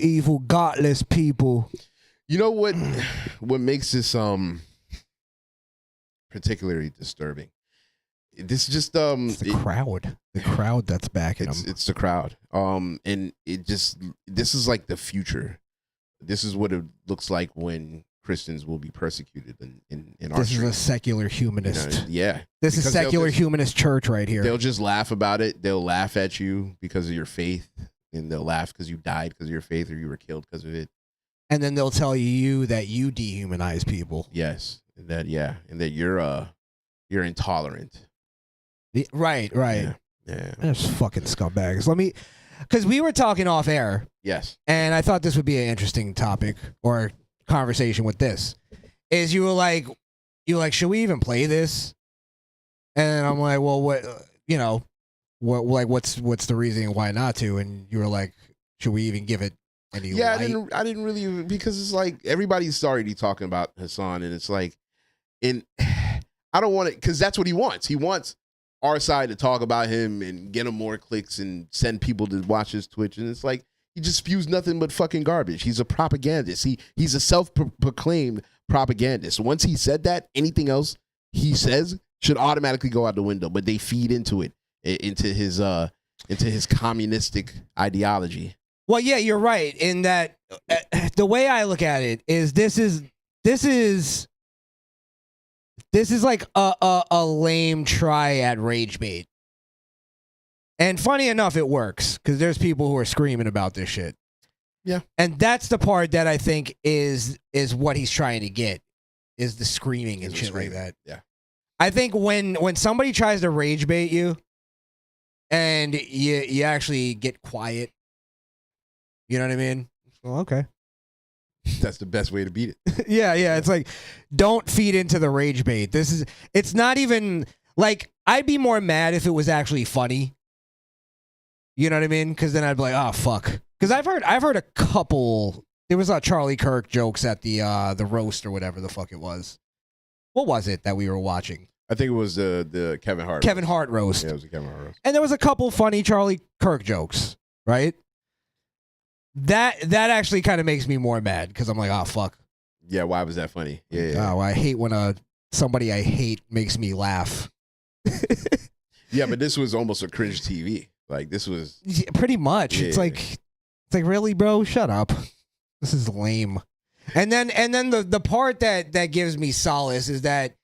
Evil, godless people. You know what makes this particularly disturbing? This is just it's the crowd. The crowd that's backing them. It's the crowd. And this is like the future. This is what it looks like when Christians will be persecuted in our This is streets. a secular humanist. Yeah. This is secular humanist church right here. They'll just laugh about it. They'll laugh at you because of your faith. And they'll laugh because you died because of your faith or you were killed because of it. And then they'll tell you that you dehumanize people. Yes. And that you're intolerant. Right. Yeah. There's fucking scumbags. Because we were talking off air. Yes. And I thought this would be an interesting topic or conversation with this. Is you were like, should we even play this? And I'm like, well, what, what's the reason why not to? And you were like, should we even give it any light? I didn't really, because it's like everybody's already talking about Hassan, and it's like, I don't want it because that's what he wants. He wants our side to talk about him and get him more clicks and send people to watch his Twitch, and it's like he just spews nothing but fucking garbage. He's a propagandist. He's a self-proclaimed propagandist. Once he said that, anything else he says should automatically go out the window. But they feed into it. Into his communistic ideology. Well, yeah, you're right in that the way I look at it is this is like a lame try at rage bait. And funny enough, it works because there's people who are screaming about this shit. Yeah. And that's the part that I think is what he's trying to get is the screaming and shit like that. Yeah. I think when somebody tries to rage bait you, and you actually get quiet. You know what I mean? Well, okay. That's the best way to beat it. Yeah. It's like, don't feed into the rage bait. It's not even like, I'd be more mad if it was actually funny. You know what I mean? Because then I'd be like, oh fuck. Because I've heard a couple. There was Charlie Kirk jokes at the roast or whatever the fuck it was. What was it that we were watching? I think it was the Kevin Hart. Kevin Hart roast. Yeah, it was a Kevin Hart roast. And there was a couple funny Charlie Kirk jokes, right? That actually kind of makes me more mad because I'm like, oh fuck. Yeah, why was that funny? Yeah. Oh, I hate when somebody I hate makes me laugh. Yeah, but this was almost a cringe TV. Like this was pretty much. Yeah. It's like really, bro. Shut up. This is lame. And then the part that gives me solace is that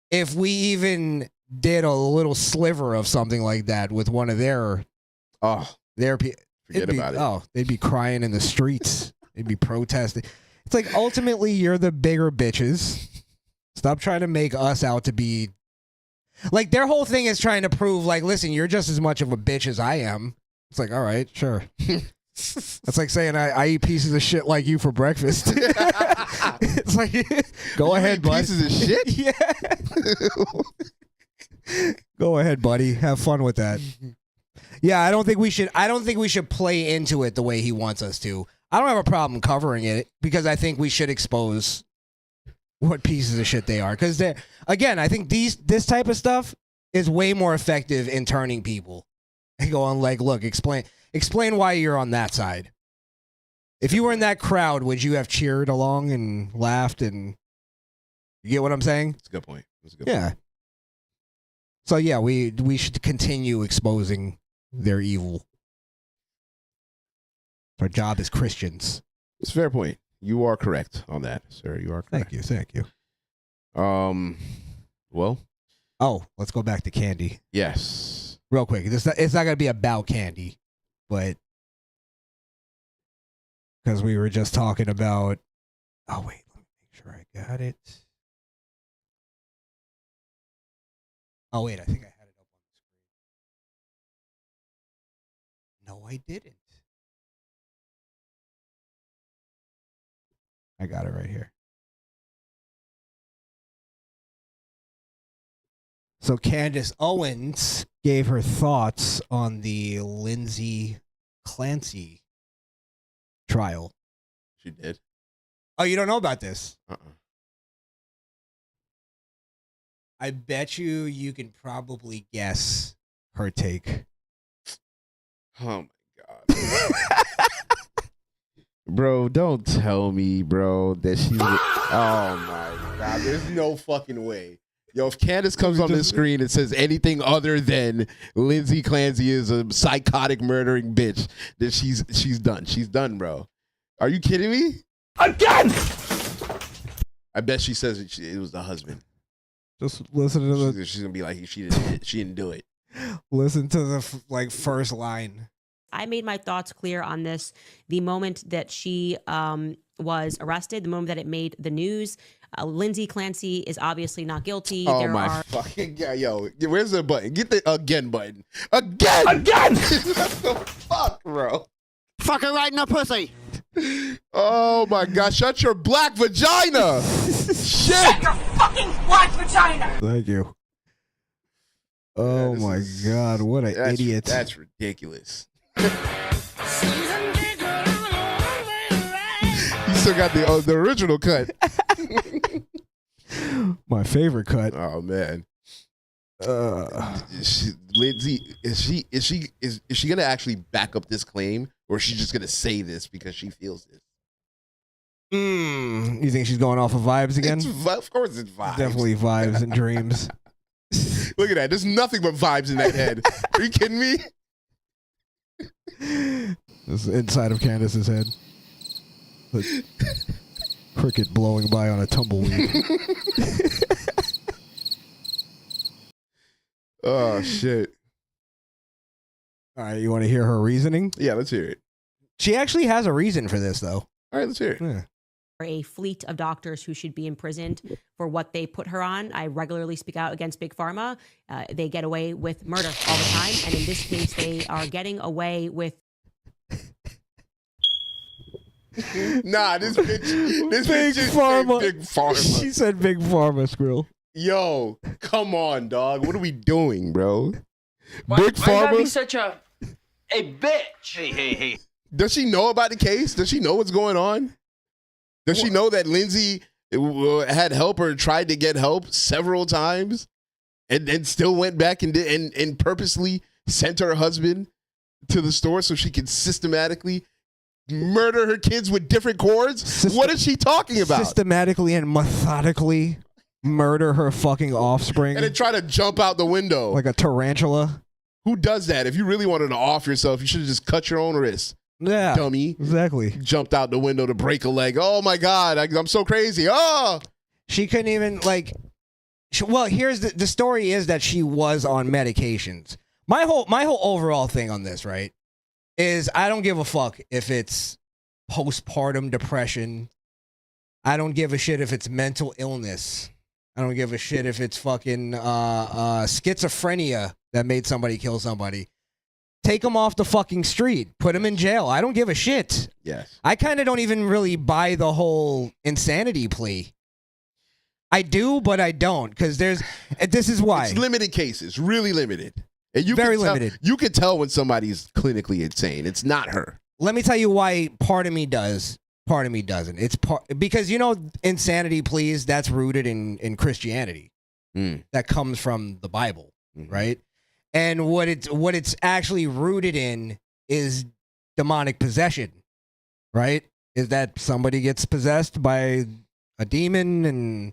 if we even did a little sliver of something like that with one of their forget about it. They'd be crying in the streets. They'd be protesting. It's like ultimately you're the bigger bitches. Stop trying to make us out to be like their whole thing is trying to prove like, listen, you're just as much of a bitch as I am. It's like, all right, sure. That's like saying I eat pieces of shit like you for breakfast. It's like, go ahead, bud. Pieces of shit? Yeah. Go ahead, buddy. Have fun with that. Yeah, I don't think we should play into it the way he wants us to. I don't have a problem covering it because I think we should expose what pieces of shit they are. Because again, I think this type of stuff is way more effective in turning people and going like, look, explain why you're on that side. If you were in that crowd, would you have cheered along and laughed? And you get what I'm saying? That's a good point. Yeah. So yeah, we should continue exposing their evil. Our job as Christians. It's a fair point. You are correct on that, sir. You are correct. Thank you. Well. Oh, let's go back to candy. Yes. Real quick. It's not going to be about candy, but because we were just talking about. Oh wait, let me make sure I got it. Oh wait, I think I had it up on the screen. No, I didn't. I got it right here. So Candace Owens gave her thoughts on the Lindsay Clancy trial. She did. Oh, you don't know about this? Uh-uh. I bet you can probably guess her take. Oh, my God. Bro, don't tell me, bro, that she's... Oh, my God. There's no fucking way. Yo, if Candace comes on the screen and says anything other than Lindsay Clancy is a psychotic murdering bitch, then she's done. She's done, bro. Are you kidding me? Again! I bet she says it was the husband. Just listen to the... She's going to be like, she didn't do it. Listen to the first line. I made my thoughts clear on this the moment that she was arrested, the moment that it made the news. Lindsay Clancy is obviously not guilty. Oh, my fucking God. Yo, where's the button? Get the again button. Again! What the fuck, bro? Fucking right in the pussy. Oh, my God. Shut your black vagina. Shit. Shut your fucking black vagina. Thank you. Oh, my God. What an idiot. That's ridiculous. You still got the original cut. My favorite cut. Oh man. Lindsay, is she gonna actually back up this claim, or is she just gonna say this because she feels this? You think she's going off of vibes again? Of course it's vibes. Definitely vibes and dreams. Look at that. There's nothing but vibes in that head. Are you kidding me? This is inside of Candace's head. The cricket blowing by on a tumbleweed. Oh, shit. All right, you want to hear her reasoning? Yeah, let's hear it. She actually has a reason for this, though. All right, let's hear it. Yeah. A fleet of doctors who should be imprisoned for what they put her on. I regularly speak out against Big Pharma. They get away with murder all the time. And in this case, they are getting away with... Nah, this bitch Big Pharma. Big Pharma. She said Big Pharma, Skrill. Yo, come on, dog. What are we doing, bro? Big Pharma? Why you gotta be such a bitch? Hey. Does she know about the case? Does she know what's going on? Does she know that Lindsay had help or tried to get help several times and still went back and purposely sent her husband to the store so she could systematically murder her kids with different cords? What is she talking about? Systematically and methodically murder her fucking offspring. And then try to jump out the window. Like a tarantula. Who does that? If you really wanted to off yourself, you should have just cut your own wrist. Yeah, dummy. Exactly. Jumped out the window to break a leg. Oh my God, I'm so crazy. Oh, she couldn't even like. Well, here's the story is that she was on medications. My whole overall thing on this, right, is I don't give a fuck if it's postpartum depression. I don't give a shit if it's mental illness. I don't give a shit if it's fucking schizophrenia that made somebody kill somebody. Take them off the fucking street. Put them in jail. I don't give a shit. yes. I kind of don't even really buy the whole insanity plea. I do, but I don't, because this is why. It's limited cases, really limited. And Very can tell, limited. You can tell when somebody's clinically insane. It's not her. Let me tell you why part of me does, part of me doesn't. It's because, insanity pleas, that's rooted in Christianity. That comes from the Bible, right? And what it's actually rooted in is demonic possession, right? Is that somebody gets possessed by a demon and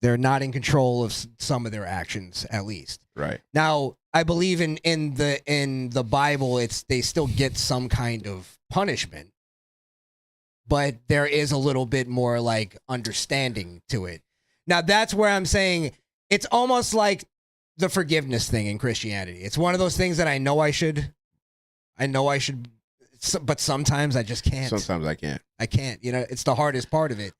they're not in control of some of their actions, at least. Right. Now, I believe in the Bible, they still get some kind of punishment, but there is a little bit more like understanding to it. Now, that's where I'm saying it's almost like the forgiveness thing in Christianity. It's one of those things that I know I should, but sometimes I just can't. Sometimes I can't. I can't. It's the hardest part of it.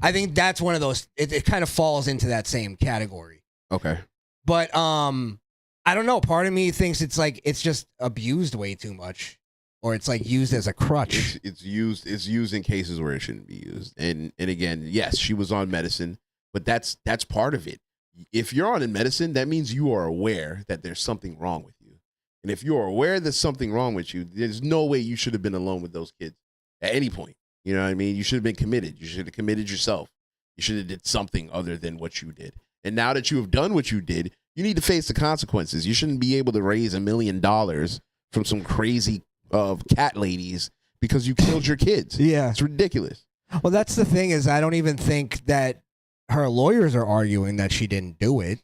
I think that's one of those. It kind of falls into that same category. Okay. But I don't know. Part of me thinks it's like it's just abused way too much, or it's like used as a crutch. It's used in cases where it shouldn't be used. And again, yes, she was on medicine, but that's part of it. If you're on medicine, that means you are aware that there's something wrong with you. And if you're aware there's something wrong with you, there's no way you should have been alone with those kids at any point. You know what I mean? You should have been committed. You should have committed yourself. You should have did something other than what you did. And now that you have done what you did, you need to face the consequences. You shouldn't be able to raise $1 million from some crazy cat ladies because you killed your kids. Yeah. It's ridiculous. Well, that's the thing is I don't even think that her lawyers are arguing that she didn't do it.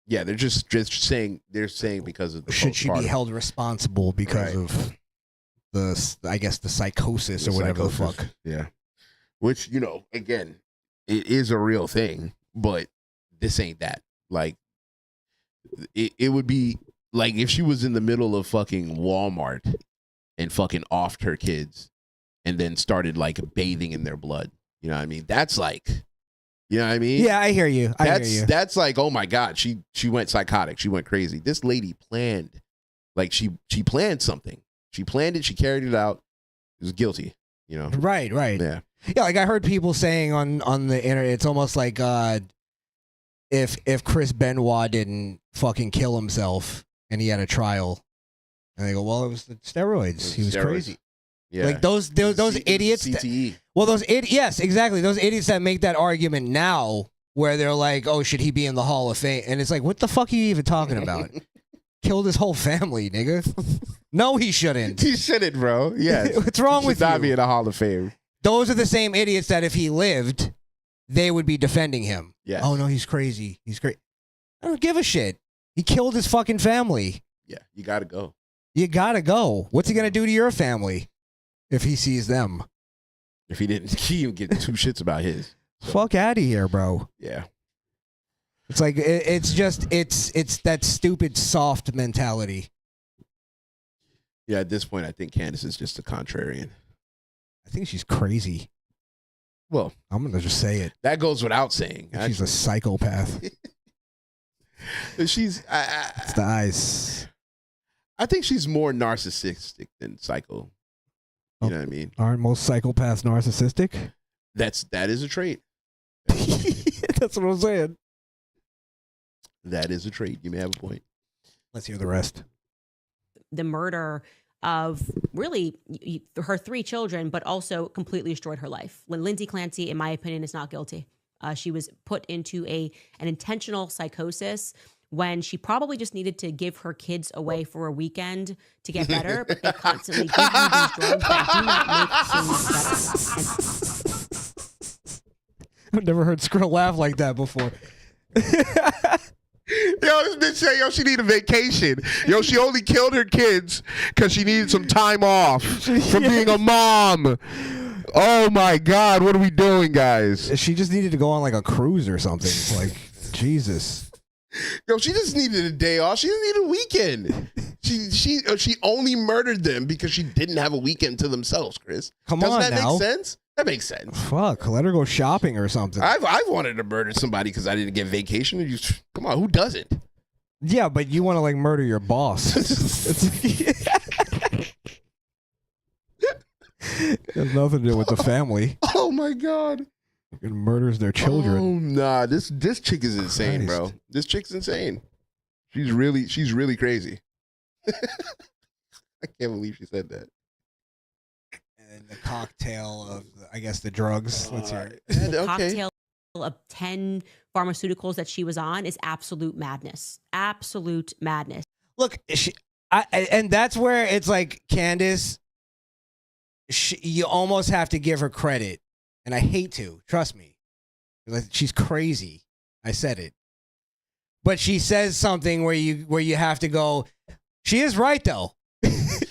Yeah, they're just saying because of the should she be held responsible because of the psychosis or whatever the fuck. Yeah. Which, again, it is a real thing, but this ain't that. Like, it would be like if she was in the middle of fucking Walmart and fucking offed her kids and then started like bathing in their blood. You know what I mean? That's like, you know what I mean? Yeah, I hear you. That's like, oh my God, she went psychotic. She went crazy. This lady planned, like she planned something. She planned it. She carried it out. She was guilty. Right. Yeah. Yeah, like I heard people saying on the internet, it's almost like if Chris Benoit didn't fucking kill himself and he had a trial, and they go, well, it was the steroids. He was crazy. Yeah. Like those idiots. CTE. Yes, exactly. Those idiots that make that argument now, where they're like, oh, should he be in the Hall of Fame? And it's like, what the fuck are you even talking about? Killed his whole family, nigga. No, he shouldn't. He shouldn't, bro. Yeah. What's wrong with you? Not be in the Hall of Fame. Those are the same idiots that if he lived, they would be defending him. Yeah. Oh no, he's crazy. He's great. I don't give a shit. He killed his fucking family. Yeah, you gotta go. You gotta go. What's he gonna do to your family if he sees them? If he didn't, he would get two shits about his. So. Fuck out of here, bro. Yeah. It's like it's that stupid soft mentality. Yeah, at this point, I think Candace is just a contrarian. I think she's crazy. Well, I'm gonna just say it. That goes without saying. She's a psychopath. It's the eyes. I think she's more narcissistic than psycho. You know what I mean? Aren't most psychopaths narcissistic? That is a trait. That's what I'm saying. That is a trait. You may have a point. Let's hear the rest. The murder of really her 3 children, but also completely destroyed her life. Lindsay Clancy, in my opinion, is not guilty. She was put into an intentional psychosis when she probably just needed to give her kids away for a weekend to get better, but they constantly give you these drugs that do not make things better. I've never heard Skrill laugh like that before. Yo, this bitch said, yo, she need a vacation. Yo, she only killed her kids because she needed some time off from being a mom. Oh my God, what are we doing, guys? She just needed to go on like a cruise or something. Like, Jesus. Yo, she just needed a day off. She didn't need a weekend. She only murdered them because she didn't have a weekend to themselves, Chris. Doesn't that make sense? That makes sense. Fuck, let her go shopping or something. I've wanted to murder somebody because I didn't get vacation. Come on, who doesn't? Yeah, but you want to like murder your boss. It has nothing to do with the family. Oh my God. It murders their children. Oh nah, this chick is insane, bro. This chick's insane. She's really crazy. I can't believe she said that. And the cocktail of, I guess, the drugs. Let's hear it. The cocktail of 10 pharmaceuticals that she was on is absolute madness. Absolute madness. Look, and that's where it's like, Candace, you almost have to give her credit. And I hate to, trust me. She's crazy. I said it. But she says something where you have to go, she is right though.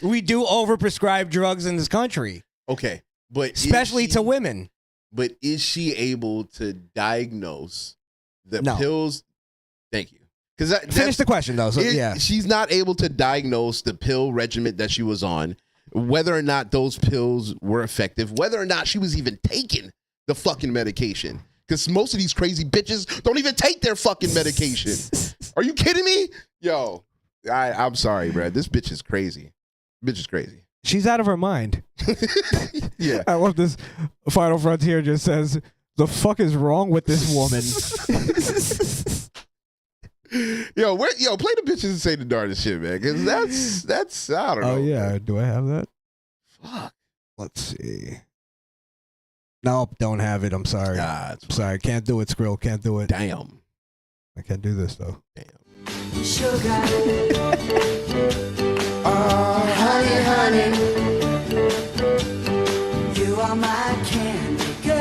We do overprescribe drugs in this country. Okay, but especially to women. But is she able to diagnose the pills? Thank you. Because finish the question though. So yeah, she's not able to diagnose the pill regimen that she was on, whether or not those pills were effective, whether or not she was even taking the fucking medication. Because most of these crazy bitches don't even take their fucking medication. Are you kidding me? Yo, I'm sorry, bro. This bitch is crazy. Bitch is crazy. She's out of her mind. Yeah. I love this. Final Frontier just says, the fuck is wrong with this woman? Yo, play the bitches and say the darndest shit, man. Because that's I don't know. Oh yeah, man. do I have that? Fuck. Let's see. Nope, don't have it. I'm sorry. Nah, I'm sorry. Can't do it, Skrill. Can't do it. Damn. I can't do this though. Damn. Sugar. Oh, honey, you are my candy girl,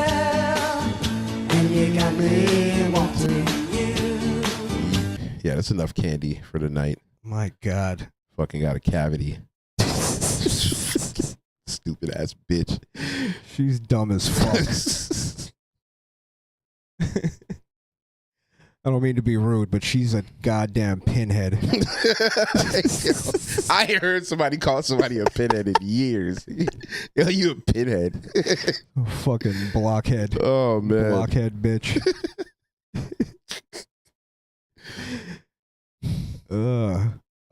and you got me wanting you. Yeah, that's enough candy for the night. My God. Fucking got a cavity. Stupid ass bitch. She's dumb as fuck. I don't mean to be rude, but she's a goddamn pinhead. I ain't heard somebody call somebody a pinhead in years. Yo, you a pinhead. Fucking blockhead. Oh, man. Blockhead bitch.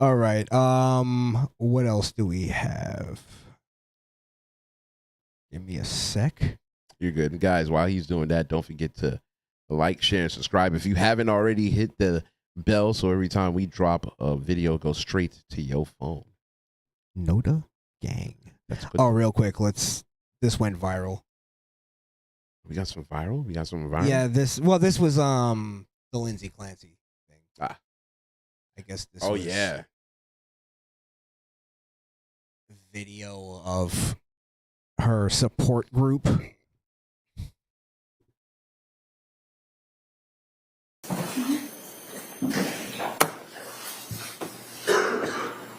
All right. What else do we have? Give me a sec. You're good. And guys, while he's doing that, don't forget to like, share, and subscribe. If you haven't already, hit the bell so every time we drop a video, it goes straight to your phone. Noda gang. Oh, real quick, this went viral. We got some viral? Yeah, this was the Lindsay Clancy thing. Ah. I guess this was yeah. Video of her support group.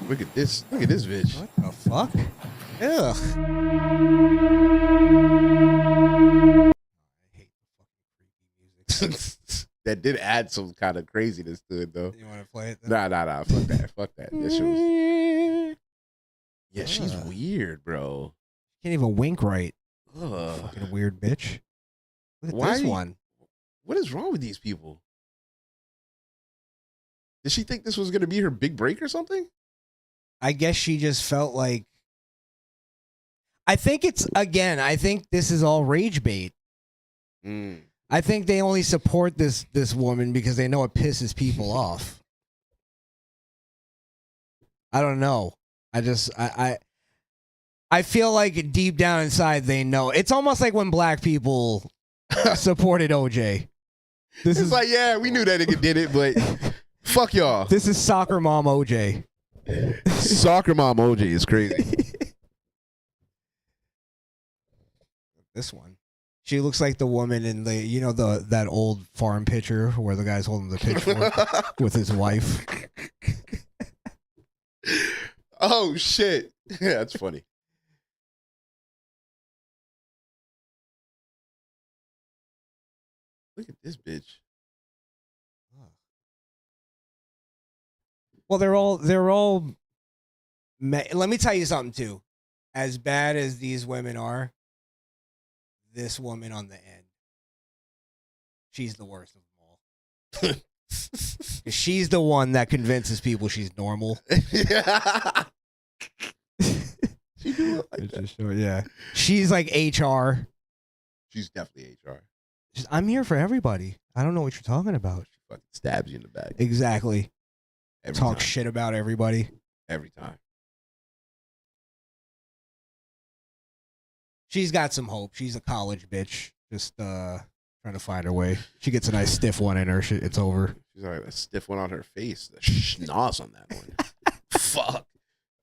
Look at this bitch. What the fuck? Ugh. I hate the fucking creepy music. That did add some kind of craziness to it, though. You want to play it then? Nah. Fuck that. That shit was... Yeah, she's weird, bro. Can't even wink right. Ugh. Fucking weird bitch. Look at this one. What is wrong with these people? Did she think this was going to be her big break or something? I guess she just felt like... I think this is all rage bait. I think they only support this woman because they know it pisses people off. I don't know. I feel like deep down inside they know. It's almost like when black people supported OJ. It's like, yeah, we knew that nigga did it, but fuck y'all. This is soccer mom OJ. Soccer mom OJ is crazy. This one. She looks like the woman in that old farm picture where the guy's holding the pitchfork with his wife. Oh shit. Yeah, that's funny. Look at this bitch. Well, they're all. Let me tell you something too. As bad as these women are, this woman on the end, she's the worst of them all. She's the one that convinces people she's normal. Yeah. She do look like that. Yeah. She's like HR. She's definitely HR. I'm here for everybody. I don't know what you're talking about. She fucking stabs you in the back. Exactly. Every Talk time. shit about everybody. Every time. She's got some hope. She's a college bitch. Just trying to find her way. She gets a nice stiff one in her. It's over. She's like a stiff one on her face. The schnoz on that one. Fuck.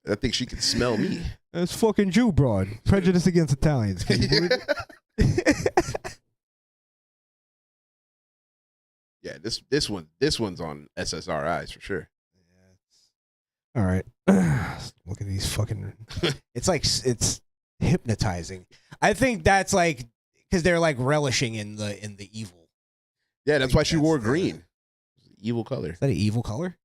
I think she can smell me. That's fucking Jew broad. Prejudice against Italians. Can you believe it? Yeah, this one's on SSRIs for sure. All right. Look at these fucking. It's hypnotizing. I think that's like because they're like relishing in the evil. Yeah, that's why she wore green. Evil color. Is that an evil color?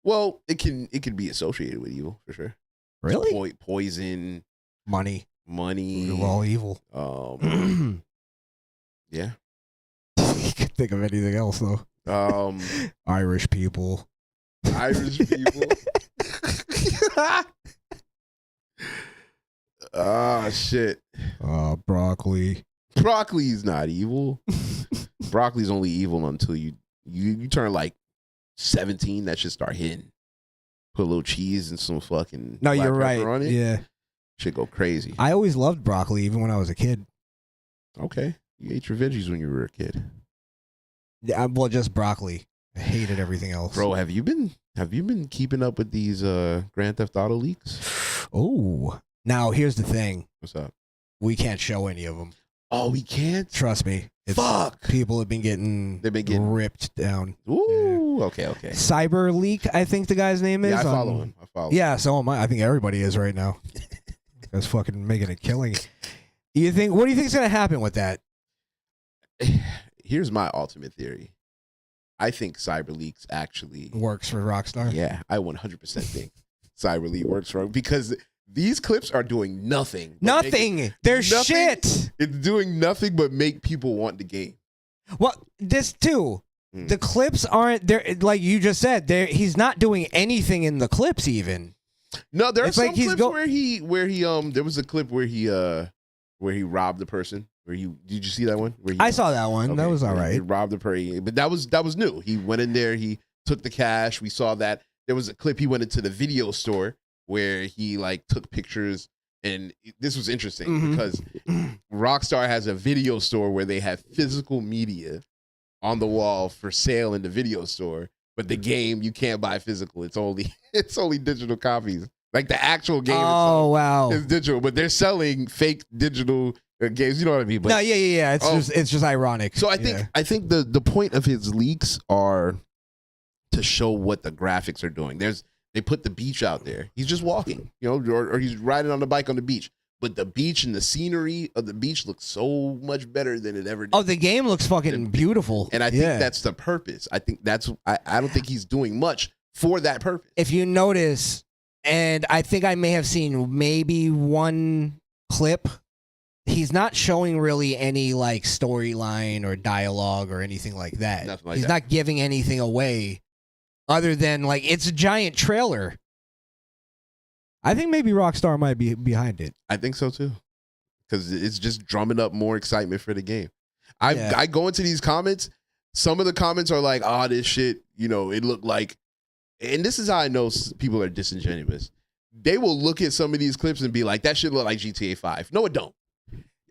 Well, it can be associated with evil for sure. Really? Poison, money. We're all evil. Yeah. You could think of anything else though. Irish people. Irish people. Ah, shit. Broccoli. Broccoli's not evil. Broccoli's only evil until you turn like 17. That should start hitting. Put a little cheese and some fucking No, black you're pepper right. on it. Yeah. Should go crazy. I always loved broccoli, even when I was a kid. Okay. You ate your veggies when you were a kid. Yeah, well, just broccoli. I hated everything else. Bro, have you been keeping up with these Grand Theft Auto leaks? Oh. Now, here's the thing. What's up? We can't show any of them. Oh, we can't? Trust me. Fuck. People have been getting ripped down. Ooh, yeah. Okay. Cyber Leak, I think the guy's name is. Yeah, I follow him. Yeah, so am I. I think everybody is right now. That's fucking making a killing. What do you think is going to happen with that? Here's my ultimate theory. I think CyberLeaks actually works for Rockstar. Yeah, I 100% think CyberLeak works for because these clips are doing nothing. They're shit. It's doing nothing but make people want the game. Well, this too. The clips aren't there. Like you just said, he's not doing anything in the clips even. No, there are it's some like clips where he there was a clip where he robbed the person. Did you see that one? I saw that one. Okay. That was all right. He robbed the person, but that was new. He went in there. He took the cash. We saw that. There was a clip. He went into the video store where he like took pictures, and this was interesting because Rockstar has a video store where they have physical media on the wall for sale in the video store, but the game you can't buy physical. It's only digital copies. Like the actual game. Oh wow! It's digital, but they're selling fake digital games. You know what I mean? But, no, yeah. It's just ironic. So I think the point of his leaks are to show what the graphics are doing. They put the beach out there. He's just walking, or he's riding on the bike on the beach. But the beach and the scenery of the beach looks so much better than it ever did. Oh, the game looks fucking beautiful. And I think that's the purpose. I think I don't think he's doing much for that purpose. If you notice, and I think I may have seen maybe one clip, he's not showing really any like storyline or dialogue or anything like that. Nothing like he's that. not giving anything away other than like it's a giant trailer. I think maybe Rockstar might be behind it. I think so too, because it's just drumming up more excitement for the game. I go into these comments. Some of the comments are like, "Ah, this shit," it looked like, and this is how I know people are disingenuous. They will look at some of these clips and be like, "That shit look like GTA 5." No, it don't.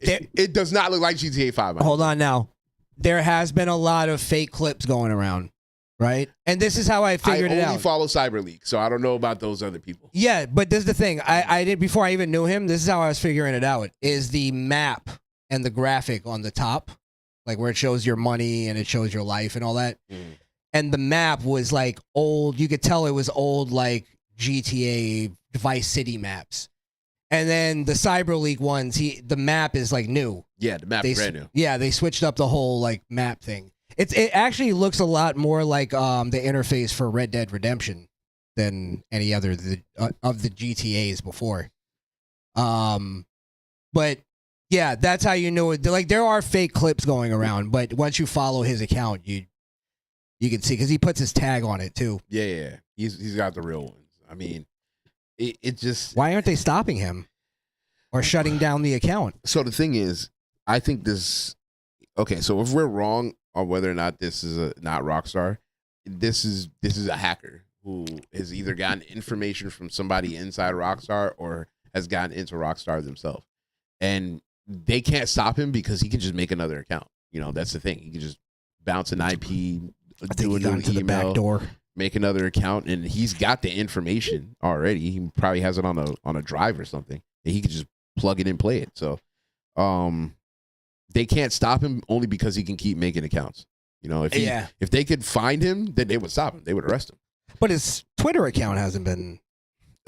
It does not look like GTA 5. Hold on now. There has been a lot of fake clips going around, right? And this is how I figured it out. I only follow CyberLeak, so I don't know about those other people. Yeah, but this is the thing. I did before I even knew him. This is how I was figuring it out. Is the map and the graphic on the top, like where it shows your money and it shows your life and all that. And the map was like old. You could tell it was old, like GTA Vice City maps. And then the CyberLeak ones, the map is like new. Yeah, the map is brand new. Yeah, they switched up the whole like map thing. It actually looks a lot more like the interface for Red Dead Redemption than any other of the GTAs before. But yeah, that's how you know it. Like there are fake clips going around, but once you follow his account, you can see because he puts his tag on it too. Yeah. He's got the real ones. I mean, it just why aren't they stopping him or shutting down the account? So the thing is, I think this. Okay, so if we're wrong on whether or not this is not Rockstar, this is a hacker who has either gotten information from somebody inside Rockstar or has gotten into Rockstar themselves, and they can't stop him because he can just make another account. You know, that's the thing. He can just bounce an IP, do an email, the back door, make another account, and he's got the information already. He probably has it on a drive or something, and he can just plug it and play it. So, they can't stop him only because he can keep making accounts. You know, if they could find him, then they would stop him. They would arrest him. But his Twitter account hasn't been.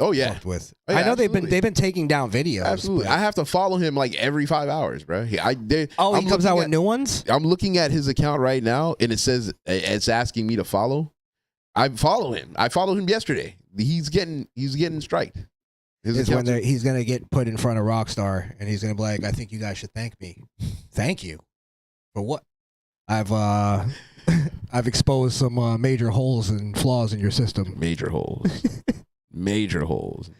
Oh yeah, fucked with. Oh, yeah, I know absolutely. they've been taking down videos. Absolutely, but- I have to follow him like every 5 hours, bro. He I'm comes out looking with new ones. I'm looking at his account right now, and it says it's asking me to follow. I follow him. I followed him yesterday. He's getting striked. Is when he's gonna get put in front of Rockstar, and he's gonna be like, "I think you guys should thank me. Thank you for what? I've exposed some major holes and flaws in your system. Major holes, major holes."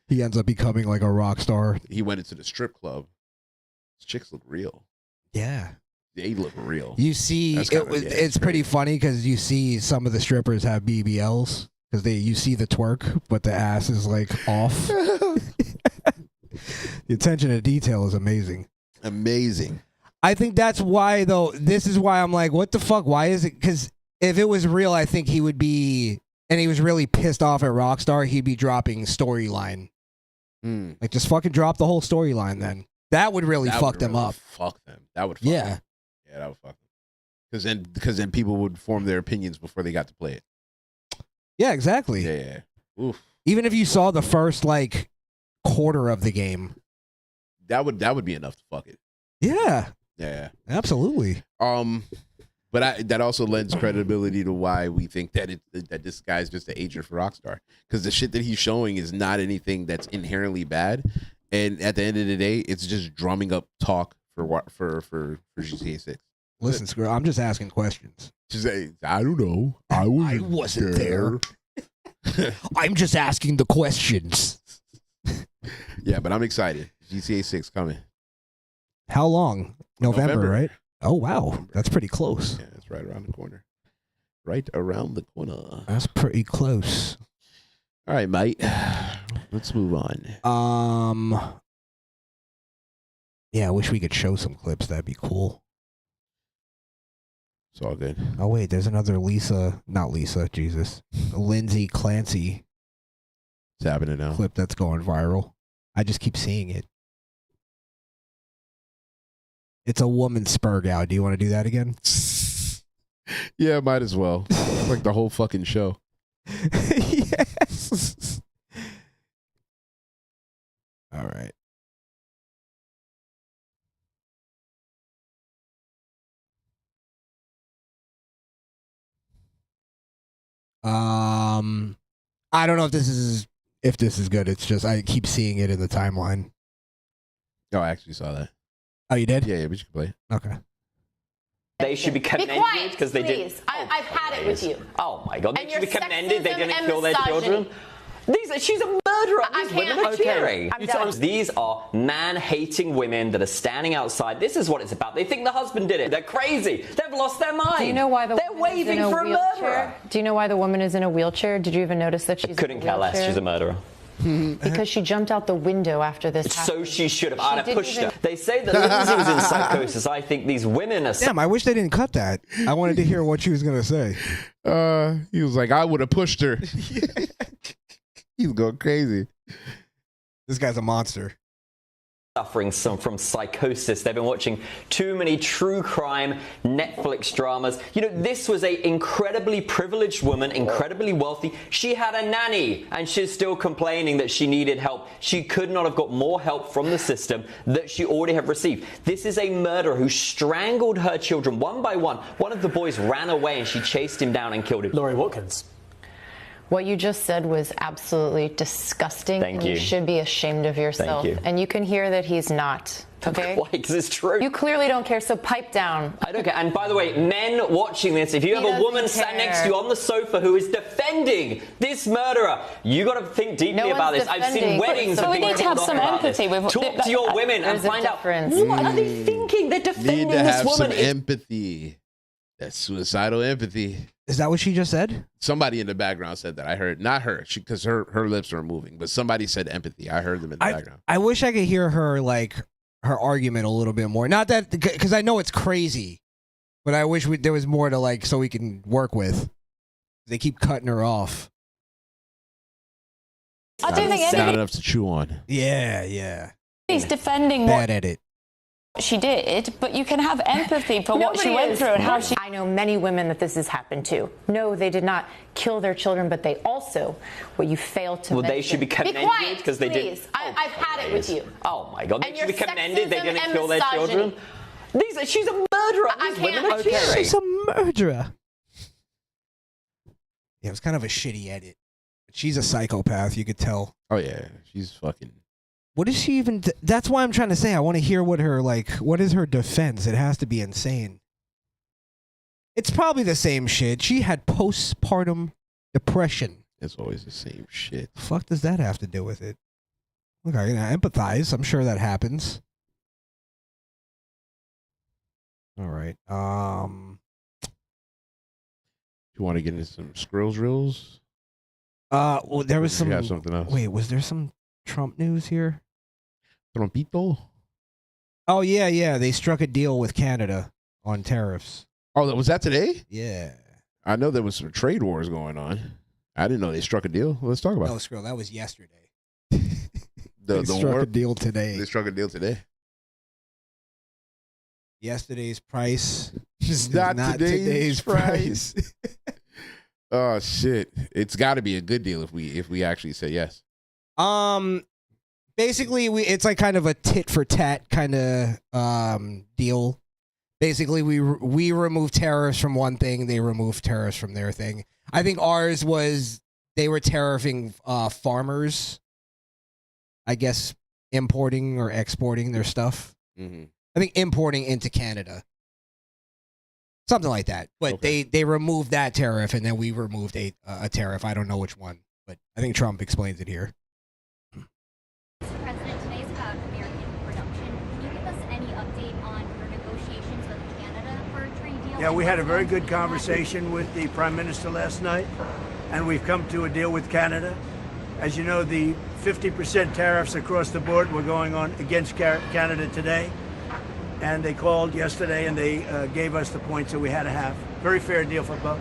He ends up becoming like a rock star. He went into the strip club. These chicks look real. Yeah, they look real. You see, it's pretty funny because you see some of the strippers have BBLs because you see the twerk, but the ass is like off. The attention to detail is amazing. Amazing. I think that's why, though. This is why I'm like, what the fuck? Why is it? Because if it was real, I think he would be, and he was really pissed off at Rockstar, he'd be dropping storyline. Like, just fucking drop the whole storyline then. That would really fuck them up. Fuck them. That would fuck them. Yeah, that would fuck them. Because then people would form their opinions before they got to play it. Yeah, exactly. Yeah. Oof. Even if you saw the first, like, quarter of the game. That would be enough to fuck it. Yeah. Yeah. Absolutely. But that also lends credibility to why we think that that this guy's just an agent for Rockstar, because the shit that he's showing is not anything that's inherently bad, and at the end of the day, it's just drumming up talk for GTA 6. Listen, Skrill, I'm just asking questions. Just say, I don't know. I wasn't there. I'm just asking the questions. Yeah, but I'm excited. GTA 6 coming. How long? November, right? Oh, wow. That's pretty close. Yeah, it's right around the corner. Right around the corner. That's pretty close. All right, mate. Let's move on. Yeah, I wish we could show some clips. That'd be cool. It's all good. Oh, wait. There's another Lindsay Clancy. It's happening now. Clip that's going viral. I just keep seeing it. It's a woman spurg out. Do you want to do that again? Yeah, might as well. Like the whole fucking show. Yes. All right. I don't know if this is good. It's just I keep seeing it in the timeline. Oh, I actually saw that. Oh, you did? Yeah, but you can play it. Okay. They should be commended because they did. I've had it with you. Oh my God! They And should be your commended. They sexism didn't and kill their children. She's a murderer. These women are cheering. These are man-hating women that are standing outside. This is what it's about. They think the husband did it. They're crazy. They've lost their mind. Do you know why they're waving for a murderer? Do you know why the woman is in a wheelchair? Did you even notice that she's Couldn't care less. She's a murderer. Because she jumped out the window after this happened. So she should have. I'd have pushed her. They say that Lindsay was in psychosis. I think these women are. Damn, I wish they didn't cut that. I wanted to hear what she was going to say. He was like, I would have pushed her. He was going crazy. This guy's a monster. suffering from psychosis. They've been watching too many true crime Netflix dramas. You know, this was a incredibly privileged woman, incredibly wealthy. She had a nanny, and she's still complaining that she needed help. She could not have got more help from the system that she already have received. This is a murderer who strangled her children one by one. One of the boys ran away, and she chased him down and killed him. Laurie Watkins. What you just said was absolutely disgusting. Thank you. You should be ashamed of yourself. Thank you. And you can hear that he's not. Okay? Why? Because it's true. You clearly don't care, so pipe down. I don't care. And by the way, men watching this, if you have a woman sat next to you on the sofa who is defending this murderer, you got to think deeply about this. I've seen weddings. So we need to have some empathy with. Talk to your women and find out what are they thinking. They're defending Need to this have woman. some empathy. That's suicidal empathy. Is that what she just said? Somebody in the background said that. I heard, not her, because her lips were moving, but somebody said empathy. I heard them in the background. I wish I could hear her her argument a little bit more. Not that, because I know it's crazy, but I wish there was more to so we can work with. They keep cutting her off. I don't think Not anybody enough to chew on. Yeah. is defending Bad what at it. she did, but you can have empathy for what she went through and how she. I know many women that this has happened to. No, they did not kill their children, but they also, what you failed to mention. They should be commended quiet, because they did. please. I've had it with you. Oh my God! They And should be your commended. They sexism didn't and kill their children. misogyny. She's a murderer. These women are cheering. She's a murderer. Yeah, it was kind of a shitty edit. She's a psychopath, you could tell. Oh, yeah. She's fucking... What is she even... That's why I'm trying to say. I want to hear what her, what is her defense? It has to be insane. It's probably the same shit. She had postpartum depression. It's always the same shit. The fuck does that have to do with it? Look, I can empathize. I'm sure that happens. All right. You want to get into some Skrills Reels? Well, there was some... You have something else? Wait, was there some Trump news here? Trumpito? Oh, yeah. They struck a deal with Canada on tariffs. Oh, was that today? Yeah. I know there was some trade wars going on. I didn't know they struck a deal. Let's talk about No, it. Skrill, that was yesterday. They struck a deal today. They struck a deal today. Yesterday's price is not today's price. Oh shit! It's got to be a good deal if we actually say yes. Basically, it's like kind of a tit for tat kind of deal. Basically, we remove tariffs from one thing, they remove tariffs from their thing. I think ours was they were tariffing farmers, I guess, importing or exporting their stuff. Mm-hmm. I think importing into Canada. Something like that. But Okay. they removed that tariff, and then we removed a tariff. I don't know which one, but I think Trump explains it here. Mr. President, today is about American production. Can you give us any update on your negotiations with Canada for a trade deal? Yeah, we had a very good conversation with the Prime Minister last night, and we've come to a deal with Canada. As you know, the 50% tariffs across the board were going on against Canada today. And they called yesterday and they gave us the points that we had to have. Very fair deal for both.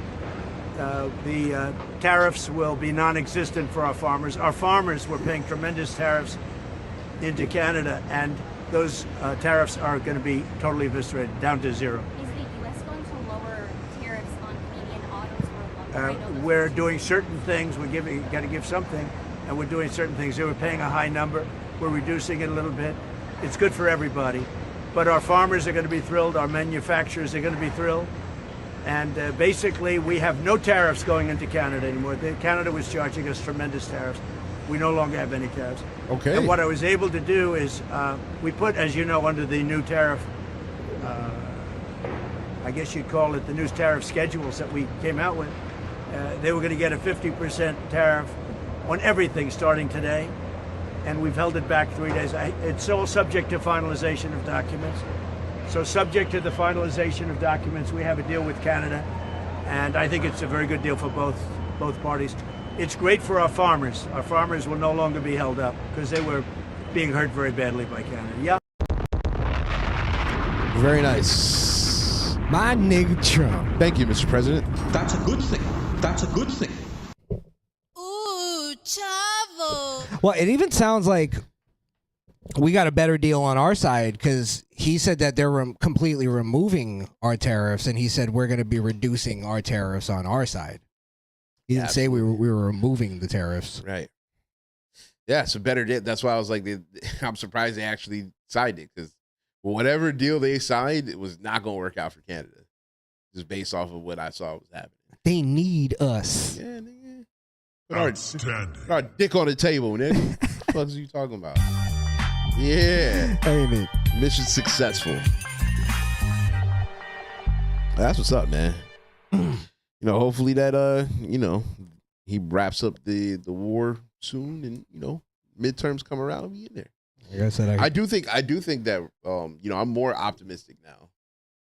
The tariffs will be non-existent for our farmers. Our farmers were paying tremendous tariffs into Canada, and those tariffs are going to be totally eviscerated, down to zero. Is the U.S. going to lower tariffs on Canadian autos or lumber? We're doing certain things. We're got to give something, and we're doing certain things. They were paying a high number. We're reducing it a little bit. It's good for everybody. But our farmers are going to be thrilled. Our manufacturers are going to be thrilled. And basically, we have no tariffs going into Canada anymore. Canada was charging us tremendous tariffs. We no longer have any tariffs. Okay. And what I was able to do is we put, as you know, under the new tariff, I guess you'd call it the new tariff schedules that we came out with. They were going to get a 50% tariff on everything starting today. And we've held it back 3 days. It's all subject to finalization of documents. So subject to the finalization of documents, we have a deal with Canada, and I think it's a very good deal for both parties. It's great for our farmers. Our farmers will no longer be held up because they were being hurt very badly by Canada. Yeah. Very nice. My nigga Trump. Thank you, Mr. President. That's a good thing. That's a good thing. Ooh, Chavo. Well, it even sounds like we got a better deal on our side because he said that they're completely removing our tariffs, and he said we're going to be reducing our tariffs on our side. He didn't say we were removing the tariffs. Right. Yeah, it's a better deal. That's why I was like, I'm surprised they actually signed it because whatever deal they signed, it was not going to work out for Canada. Just based off of what I saw was happening. They need us. Yeah, nigga. Put our dick on the table, nigga. What the fuck are you talking about? Yeah. Ain't it? Mission successful. That's what's up, man. Hopefully that he wraps up the war soon, and midterms come around and be in there. Like I said, I do think that I'm more optimistic now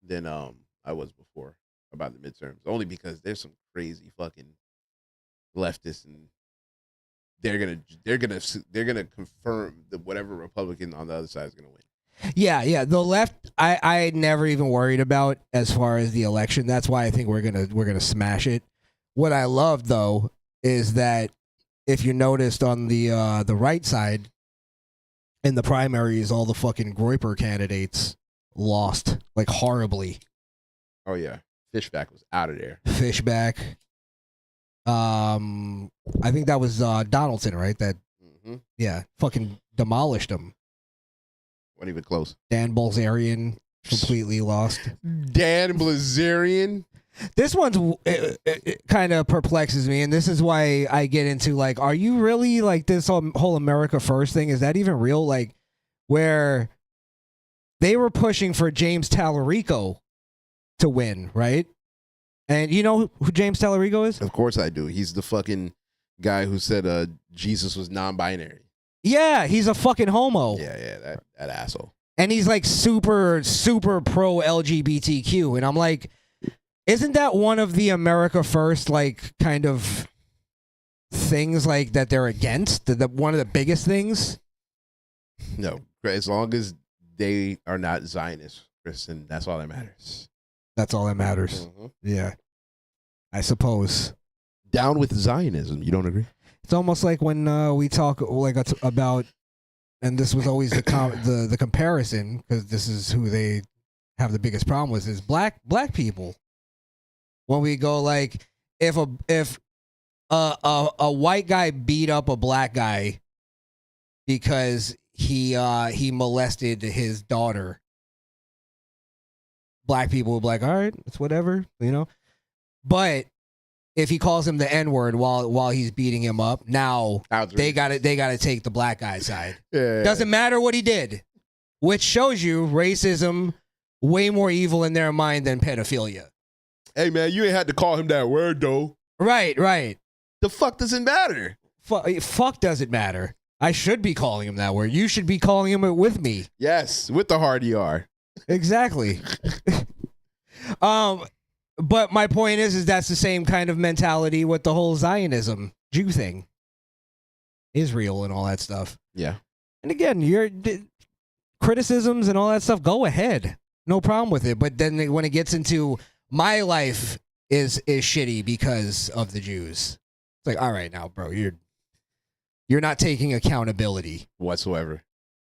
than I was before about the midterms, only because there's some crazy fucking leftists, and they're gonna confirm that whatever Republican on the other side is gonna win. Yeah. The left, I never even worried about as far as the election. That's why I think we're gonna smash it. What I love though is that if you noticed on the right side in the primaries, all the fucking Groyper candidates lost like horribly. Oh yeah, Fishback was out of there. Fishback. I think that was Donaldson, right? That yeah, fucking demolished him. Wasn't even close. Dan Bilzerian completely lost. Dan Bilzerian. This one's it kind of perplexes me, and this is why I get into like, are you really like this whole America First thing? Is that even real? Like, where they were pushing for James Tallarico to win, right? And you know who James Tallarico is? Of course I do. He's the fucking guy who said Jesus was non-binary. Yeah, he's a fucking homo. Yeah, that asshole. And he's like super, super pro LGBTQ. And I'm like, isn't that one of the America First, like, kind of things like that they're against? One of the biggest things? No, as long as they are not Zionists, Kristen, that's all that matters. That's all that matters. Yeah, I suppose. Down with Zionism. You don't agree? It's almost like when we talk like about, and this was always the comparison, because this is who they have the biggest problem with, is black people. When we go like, if a white guy beat up a black guy because he molested his daughter, black people will be like, all right, it's whatever, you know. But if he calls him the N-word while he's beating him up, now they got to take the black guy's side. Yeah. Doesn't matter what he did, which shows you racism way more evil in their mind than pedophilia. Hey man, you ain't had to call him that word though. Right. The fuck doesn't matter. Fuck doesn't matter. I should be calling him that word. You should be calling him it with me. Yes, with the hard ER. Exactly. But my point is that's the same kind of mentality with the whole Zionism Jew thing, Israel and all that stuff. Yeah. And again, your criticisms and all that stuff, go ahead, no problem with it. But then when it gets into my life is shitty because of the Jews, it's like, all right, now, bro, you're not taking accountability whatsoever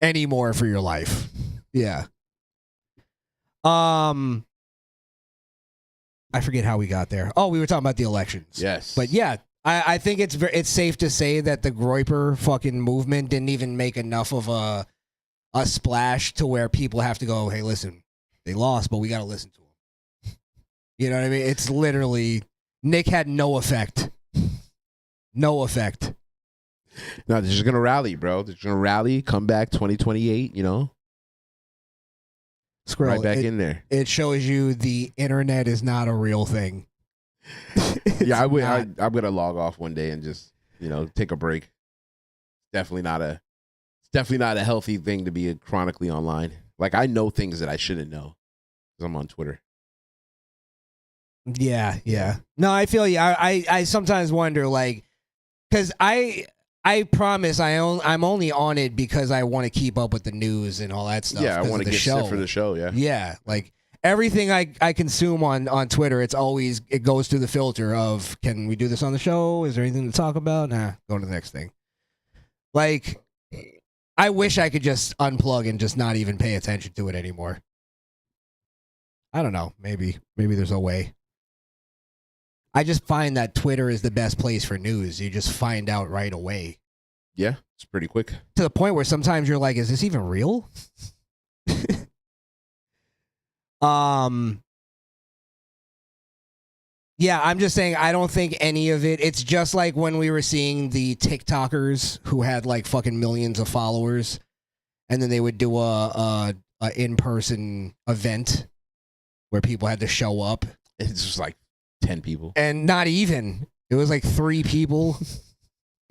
anymore for your life. Yeah. I forget how we got there. Oh, we were talking about the elections. Yes. But yeah, I think it's safe to say that the Groyper fucking movement didn't even make enough of a splash to where people have to go, hey, listen, they lost, but we got to listen to them. You know what I mean? It's literally, Nick had no effect. No effect. No, they're just going to rally, bro. They're just going to rally, come back 2028, you know? Skrill, right back in there. It shows you the internet is not a real thing. Yeah, I'm going to log off one day and just, take a break. Definitely not a healthy thing to be chronically online. Like, I know things that I shouldn't know because I'm on Twitter. Yeah. No, I feel you. I sometimes wonder, like, because I promise I'm only on it because I want to keep up with the news and all that stuff. Yeah, I want to get set for the show. Yeah, like everything I consume on Twitter, it goes through the filter of, can we do this on the show? Is there anything to talk about? Nah, go to the next thing. Like, I wish I could just unplug and just not even pay attention to it anymore. I don't know. Maybe there's a way. I just find that Twitter is the best place for news. You just find out right away. Yeah, it's pretty quick. To the point where sometimes you're like, is this even real? Yeah, I'm just saying I don't think any of it. It's just like when we were seeing the TikTokers who had like fucking millions of followers, and then they would do a in-person event where people had to show up. It's just like 10 people. And not even. It was like 3 people.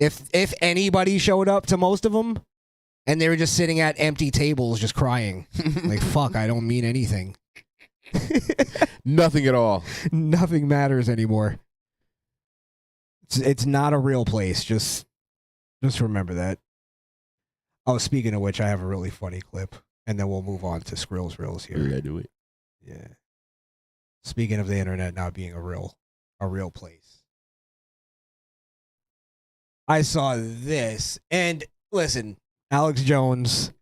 If anybody showed up to most of them, and they were just sitting at empty tables just crying. Like, fuck, I don't mean anything. Nothing at all. Nothing matters anymore. It's not a real place. Just remember that. Oh, speaking of which, I have a really funny clip, and then we'll move on to Skrill's Reels here. Yeah, do it. Yeah. Speaking of the internet not being a real place. I saw this, and listen, Alex Jones.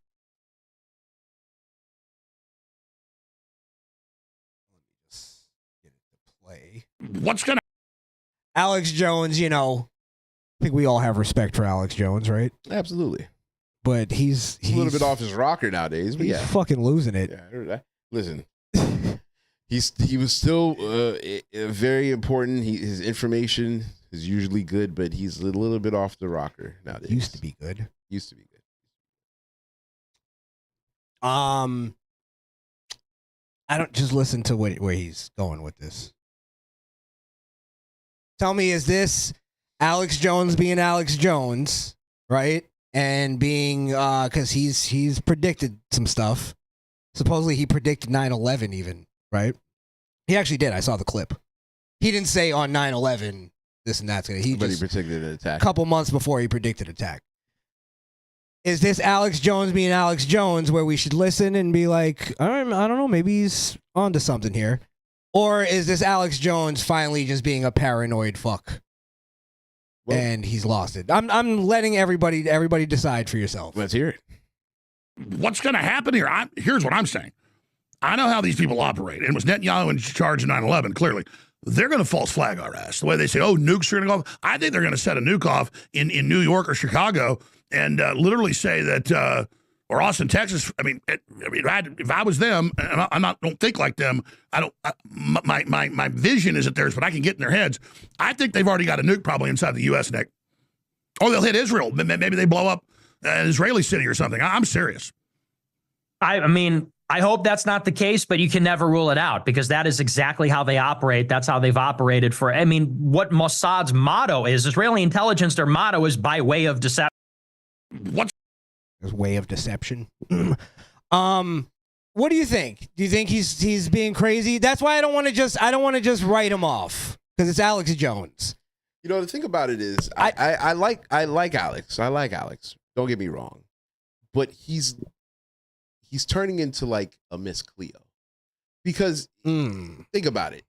What's gonna? Alex Jones, you know, I think we all have respect for Alex Jones, right? Absolutely. But he's a little bit off his rocker nowadays. But he's yeah, fucking losing it. Yeah, I heard that. Listen, he was still very important. His information is usually good, but he's a little bit off the rocker nowadays. Used to be good. Used to be good. I don't just listen to where he's going with this. Tell me, is this Alex Jones being Alex Jones, right? And being because he's predicted some stuff. Supposedly he predicted 9/11 even, right? He actually did. I saw the clip. He didn't say on 9/11 this and that. He predicted an attack. A couple months before he predicted attack. Is this Alex Jones being Alex Jones where we should listen and be like, I don't know, maybe he's onto something here? Or is this Alex Jones finally just being a paranoid fuck? Well, and he's lost it. I'm letting everybody decide for yourself. Let's hear it. What's going to happen here? Here's what I'm saying. I know how these people operate. And was Netanyahu in charge of 9/11? Clearly, they're going to false flag our ass. The way they say, oh, nukes are going to go off. I think they're going to set a nuke off in New York or Chicago and literally say that, or Austin, Texas. I mean, if I was them, and I don't think like them. My vision isn't theirs, but I can get in their heads. I think they've already got a nuke probably inside the U.S. Nick. Or they'll hit Israel. Maybe they blow up an Israeli city or something. I'm serious. I mean, I hope that's not the case, but you can never rule it out because that is exactly how they operate. That's how they've operated for. I mean, what Mossad's motto is, Israeli intelligence, their motto is by way of deception. What's his way of deception? What do you think? Do you think he's being crazy? That's why I don't want to just write him off because it's Alex Jones. You know, the thing about it is, I like Alex. I like Alex. Don't get me wrong, but he's turning into like a Miss Cleo because think about it.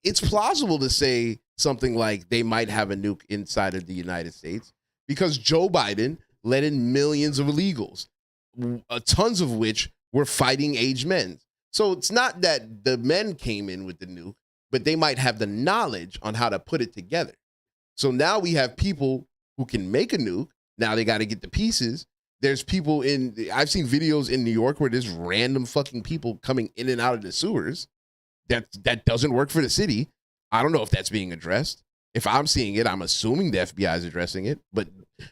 It's plausible to say something like they might have a nuke inside of the United States because Joe Biden let in millions of illegals, tons of which were fighting age men. So it's not that the men came in with the nuke, but they might have the knowledge on how to put it together. So now we have people who can make a nuke. Now they got to get the pieces. There's people I've seen videos in New York where there's random fucking people coming in and out of the sewers. That doesn't work for the city. I don't know if that's being addressed. If I'm seeing it, I'm assuming the FBI is addressing it. But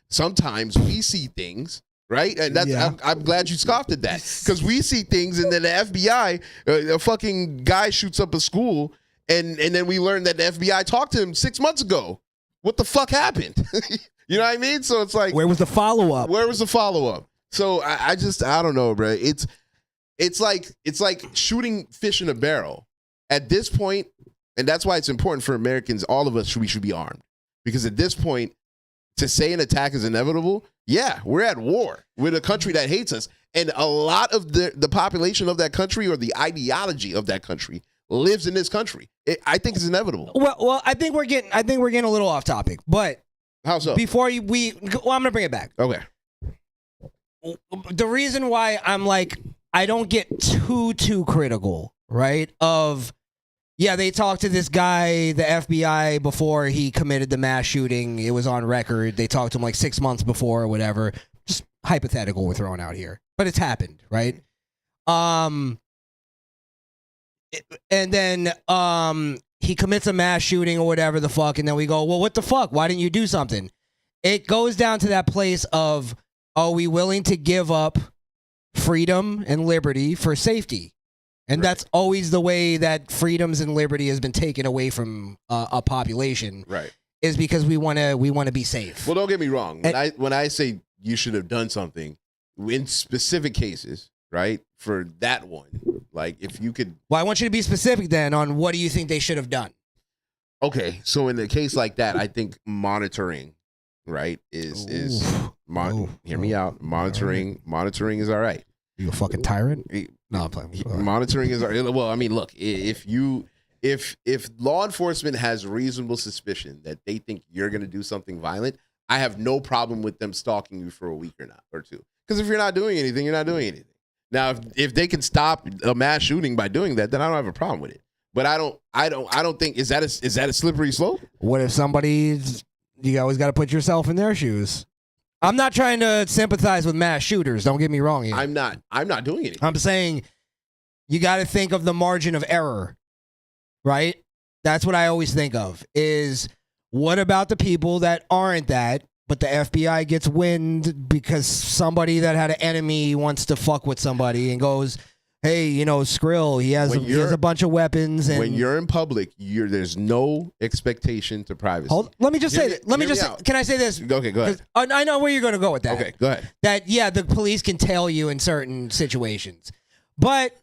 sometimes we see things, right? And that's I'm glad you scoffed at that because we see things, and then the FBI, a fucking guy shoots up a school, and then we learn that the FBI talked to him 6 months ago. What the fuck happened? You know what I mean? So it's like, where was the follow up? Where was the follow up? So I don't know, bro. It's like shooting fish in a barrel at this point, and that's why it's important for Americans. All of us we should be armed because at this point, to say an attack is inevitable, yeah, we're at war with a country that hates us, and a lot of the population of that country or the ideology of that country lives in this country. I think it's inevitable. Well, I think we're getting a little off topic, but how so? Before I'm gonna bring it back. Okay. the reason why I'm like, I don't get too critical, right? Of, yeah, they talked to this guy, the FBI, before he committed the mass shooting. It was on record. They talked to him like 6 months before or whatever. Just hypothetical we're throwing out here. But it's happened, right? And then he commits a mass shooting or whatever the fuck, and then we go, well, what the fuck? Why didn't you do something? It goes down to that place of, are we willing to give up freedom and liberty for safety? And that's always the way that freedoms and liberty has been taken away from a population. Right. Is because we want to be safe. Well, don't get me wrong. When I say you should have done something in specific cases, right? For that one, like if you could. Well, I want you to be specific then on what do you think they should have done. Okay, so in a case like that, I think monitoring, right, is hear me out. Monitoring is all right. You a fucking tyrant? No, I'm playing. Monitoring is well. I mean, look, if law enforcement has reasonable suspicion that they think you're going to do something violent, I have no problem with them stalking you for a week or two. Because if you're not doing anything, you're not doing anything. Now, if they can stop a mass shooting by doing that, then I don't have a problem with it. But I don't think is that a slippery slope? What if somebody's? You always got to put yourself in their shoes. I'm not trying to sympathize with mass shooters. Don't get me wrong here. I'm not doing anything. I'm saying you got to think of the margin of error, right? That's what I always think of is what about the people that aren't that, but the FBI gets wind because somebody that had an enemy wants to fuck with somebody and goes, hey, Skrill, he has a bunch of weapons. And when you're in public, there's no expectation to privacy. Let me just say, can I say this? Okay, go ahead. I know where you're going to go with that. Okay, go ahead. That, the police can tail you in certain situations, but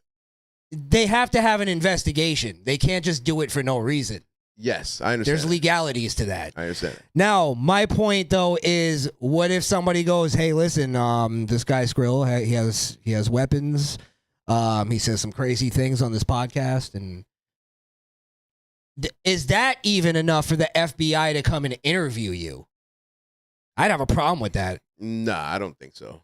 they have to have an investigation. They can't just do it for no reason. Yes, I understand. There's legalities to that. I understand. Now, my point though is, what if somebody goes, "Hey, listen, this guy Skrill, he has weapons. He says some crazy things on this podcast, and is that even enough for the FBI to come and interview you?" I'd have a problem with that. Nah, I don't think so.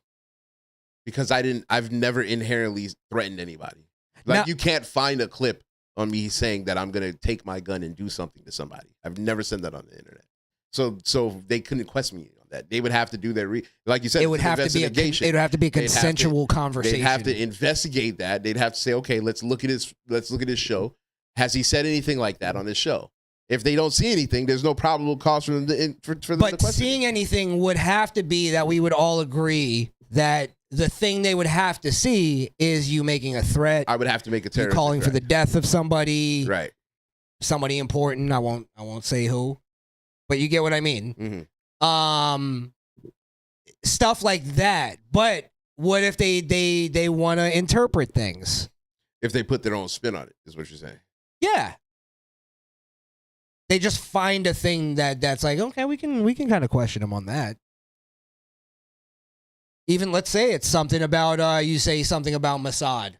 Because I've never inherently threatened anybody. Like, you can't find a clip on me saying that I'm going to take my gun and do something to somebody. I've never said that on the internet. So they couldn't question me on that. They would have to do their like you said, it would have to be a consensual conversation. They'd have to investigate that. They'd have to say, okay, let's look at his show. Has he said anything like that on his show? If they don't see anything, there's no probable cause for them to question. But seeing anything would have to be that we would all agree that the thing they would have to see is you making a threat. I would have to make a terrorist calling threat. for the death of somebody. Right. Somebody important. I won't say who. But you get what I mean. Mm-hmm. Stuff like that. But what if they want to interpret things? If they put their own spin on it, is what you're saying. Yeah. They just find a thing that's like, okay, we can kind of question them on that. Even let's say it's something about you say something about Mossad.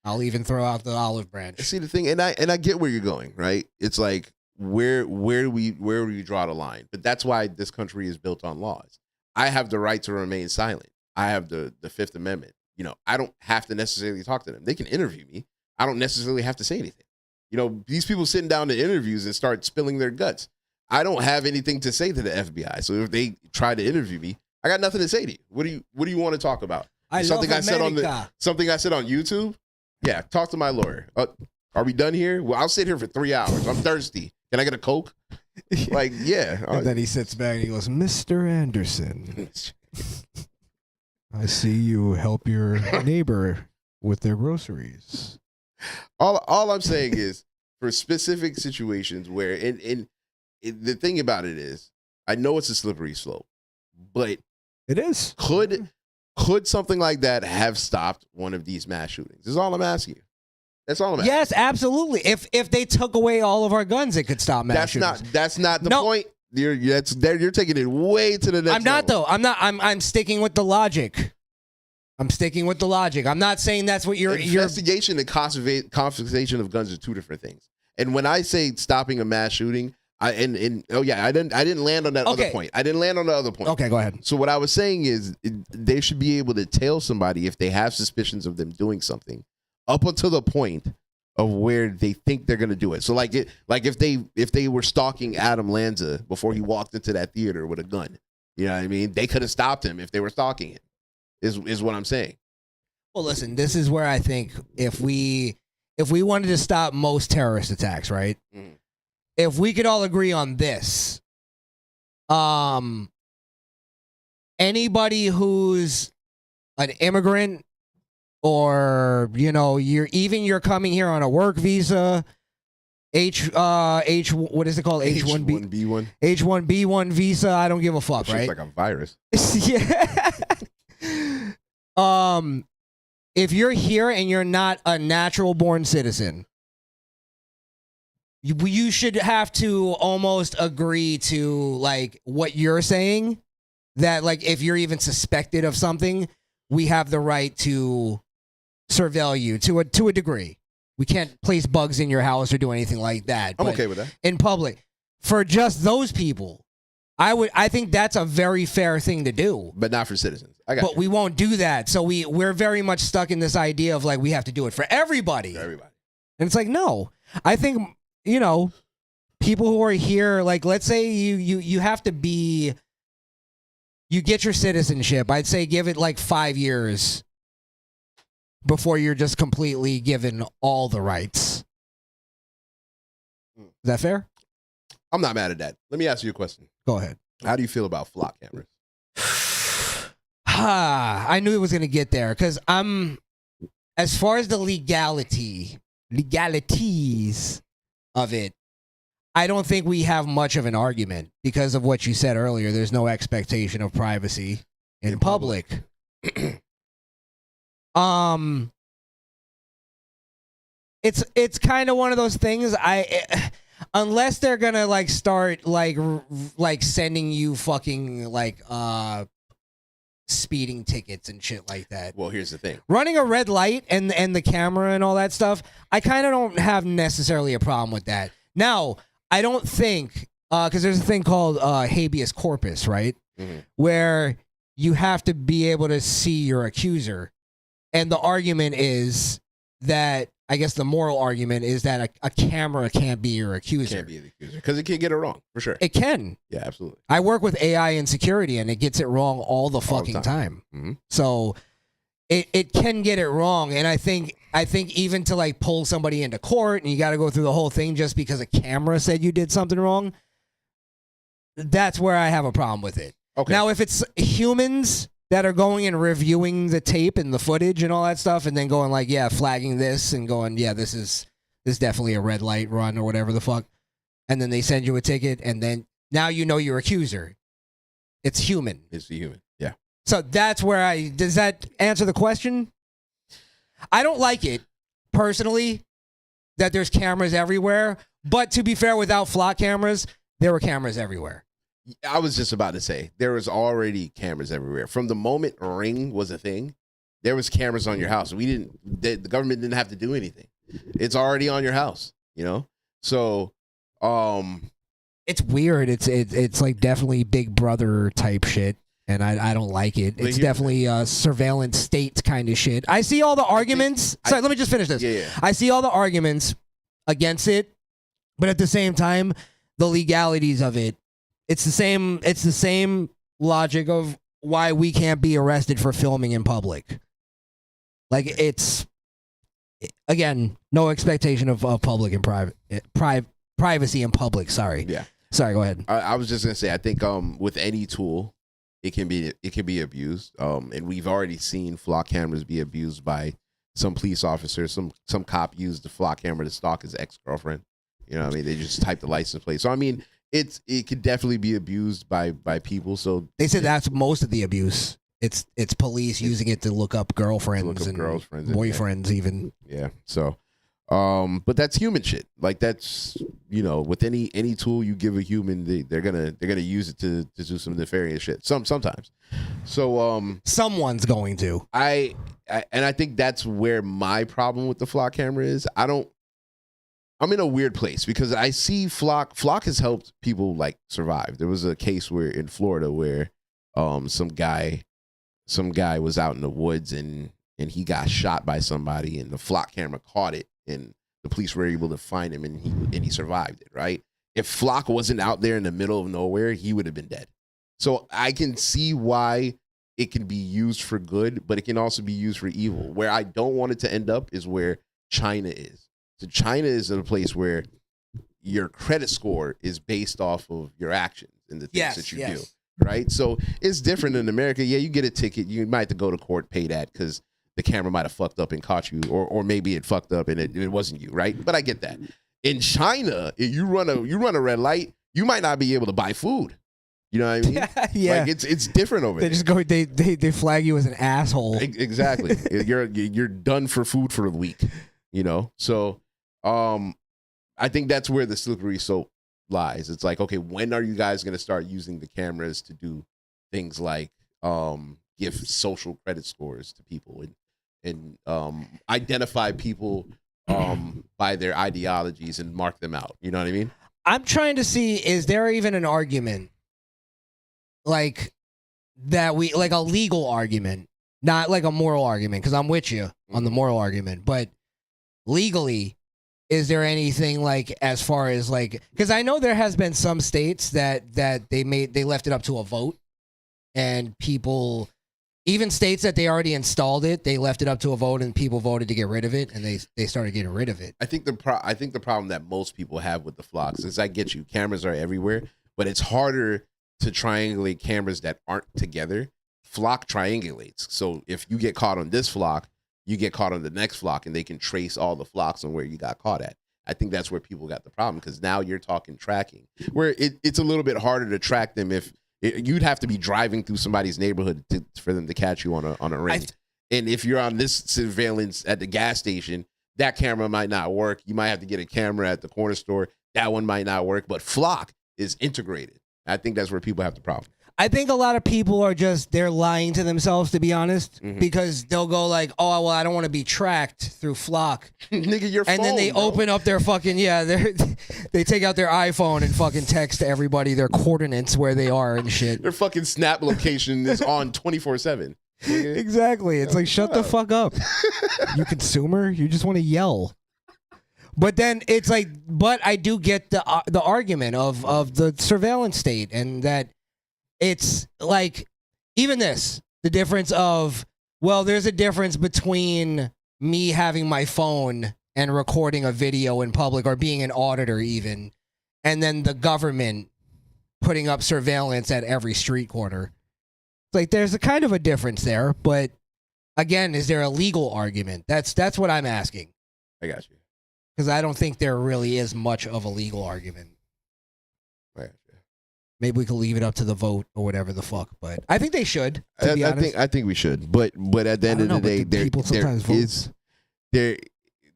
I'll even throw out the olive branch. See the thing, and I get where you're going, right? It's like where do we draw the line? But that's why this country is built on laws. I have the right to remain silent. I have the Fifth Amendment. I don't have to necessarily talk to them. They can interview me. I don't necessarily have to say anything. These people sitting down to interviews and start spilling their guts. I don't have anything to say to the FBI. So if they try to interview me, I got nothing to say to you. What do you want to talk about? Something I said on YouTube? Yeah, talk to my lawyer. Are we done here? Well, I'll sit here for 3 hours. I'm thirsty. Can I get a Coke? Like, yeah. And then he sits back and he goes, "Mr. Anderson, I see you help your neighbor with their groceries." All I'm saying is, for specific situations where, and the thing about it is, I know it's a slippery slope, but it is. Could something like that have stopped one of these mass shootings? Is all I'm asking you. That's all I'm asking. Yes, absolutely. If they took away all of our guns, it could stop mass shootings. That's not the point. You're taking it way to the next. I'm not level. Though. I'm not. I'm sticking with the logic. I'm not saying that's what you're. Investigation and confiscation of guns are two different things. And when I say stopping a mass shooting, I didn't land on that other point. I didn't land on the other point. Okay, go ahead. So what I was saying is they should be able to tell somebody if they have suspicions of them doing something up until the point of where they think they're gonna do it. So like if they were stalking Adam Lanza before he walked into that theater with a gun, you know what I mean? They could have stopped him if they were stalking him. Is what I'm saying. Well, listen, this is where I think if we wanted to stop most terrorist attacks, right? Mm. If we could all agree on this, anybody who's an immigrant or, you know, you're coming here on a work visa, what is it called? H1B1. H1B1 visa. I don't give a fuck, right? Like a virus. Yeah. If you're here and you're not a natural born citizen, you should have to almost agree to like what you're saying, that like if you're even suspected of something, we have the right to surveil you to a degree. We can't place bugs in your house or do anything like that. I'm But okay with that. in public, for just those people, I think that's a very fair thing to do. But not for citizens. But we won't do that. So we're very much stuck in this idea of like we have to do it for everybody. And it's like, no. I think, you know, people who are here, like let's say you have to be, you get your citizenship. I'd say give it like 5 years before you're just completely given all the rights. Is that fair? I'm not mad at that. Let me ask you a question. Go ahead. How do you feel about flock cameras? I knew it was going to get there because as far as the legalities of it, I don't think we have much of an argument because of what you said earlier. There's no expectation of privacy in public. It's kind of one of those things. Unless they're gonna like start like sending you fucking like speeding tickets and shit like that. Well, here's the thing. Running a red light and the camera and all that stuff, I kind of don't have necessarily a problem with that. Now, I don't think because there's a thing called habeas corpus, right? Mm-hmm. Where you have to be able to see your accuser, and the argument is that. I guess the moral argument is that a camera can't be your accuser. Can't be the accuser because it can get it wrong for sure. It can. Yeah, absolutely. I work with AI and security, and it gets it wrong all the fucking time. Mm-hmm. So it can get it wrong, and I think even to like pull somebody into court and you got to go through the whole thing just because a camera said you did something wrong. That's where I have a problem with it. Okay. Now, if it's humans that are going and reviewing the tape and the footage and all that stuff and then going like, yeah, flagging this and going, yeah, this is definitely a red light run or whatever the fuck. And then they send you a ticket and then now you know your accuser. It's human. It's the human. Yeah. So that's where does that answer the question? I don't like it personally that there's cameras everywhere, but to be fair, without flock cameras, there were cameras everywhere. I was just about to say there was already cameras everywhere. From the moment Ring was a thing, there was cameras on your house. The government didn't have to do anything. It's already on your house, you know? So, it's weird. It's like definitely Big Brother type shit. And I don't like it. It's definitely surveillance state kind of shit. I see all the arguments. Sorry, let me just finish this. Yeah. I see all the arguments against it, but at the same time, the legalities of it. It's the same logic of why we can't be arrested for filming in public. Like it's again, no expectation of public and private privacy in public. Sorry. Yeah. Sorry. Go ahead. I was just gonna say I think with any tool, it can be abused. And we've already seen flock cameras be abused by some police officers. Some cop used the flock camera to stalk his ex-girlfriend. You know what I mean? They just typed the license plate. So I mean. It could definitely be abused by people. So they said that's most of the abuse. It's police using it to look up girlfriends and boyfriends even. Yeah. So, but that's human shit. Like that's with any tool you give a human, they're gonna use it to do some nefarious shit. Sometimes. So someone's going to. I think that's where my problem with the flock camera is. I'm I'm in a weird place because I see Flock. Flock has helped people like survive. There was a case where in Florida where some guy was out in the woods and he got shot by somebody and the Flock camera caught it and the police were able to find him and he survived it, right? If Flock wasn't out there in the middle of nowhere, he would have been dead. So I can see why it can be used for good, but it can also be used for evil. Where I don't want it to end up is where China is. So China is in a place where your credit score is based off of your actions and the things that you do, right? So it's different in America. Yeah, you get a ticket. You might have to go to court, pay that because the camera might have fucked up and caught you, or maybe it fucked up and it wasn't you, right? But I get that. In China, if you run a red light, you might not be able to buy food. You know what I mean? Yeah. Like it's different over They there. just go. They flag you as an asshole. Exactly. You're done for food for the week. You know. So, I think that's where the slippery slope lies. It's like, okay, when are you guys going to start using the cameras to do things like give social credit scores to people and identify people by their ideologies and mark them out? You know what I mean? I'm trying to see, is there even an argument like that like a legal argument, not like a moral argument, because I'm with you on the moral argument, but legally, is there anything like as far as like, because I know there has been some states that they left it up to a vote and people, even states that they already installed it, they left it up to a vote and people voted to get rid of it and they started getting rid of it. I think the problem that most people have with the flocks is, I get you, cameras are everywhere, but it's harder to triangulate cameras that aren't together. Flock triangulates. So if you get caught on this flock, you get caught on the next flock and they can trace all the flocks on where you got caught at. I think that's where people got the problem, because now you're talking tracking, where it's a little bit harder to track them if you'd have to be driving through somebody's neighborhood for them to catch you on a ring. And if you're on this surveillance at the gas station, that camera might not work. You might have to get a camera at the corner store. That one might not work. But Flock is integrated. I think that's where people have the problem. I think a lot of people are they're lying to themselves, to be honest, because they'll go like, oh, well, I don't want to be tracked through Flock. Nigga, your phone, and then they open up their fucking, they take out their iPhone and fucking text to everybody their coordinates where they are and shit. Their fucking Snap location is on 24/7. Exactly. It's like, shut the fuck up, you consumer. You just want to yell. But then it's like, but I do get the argument of the surveillance state, and that it's like, even this, the difference of, well, there's a difference between me having my phone and recording a video in public, or being an auditor even, and then the government putting up surveillance at every street corner. It's like, there's a kind of a difference there, but again, is there a legal argument? That's what I'm asking. I got you. Because I don't think there really is much of a legal argument. Right. Maybe we could leave it up to the vote or whatever the fuck, but I think they should. To be honest. I think we should. But at the end of the day,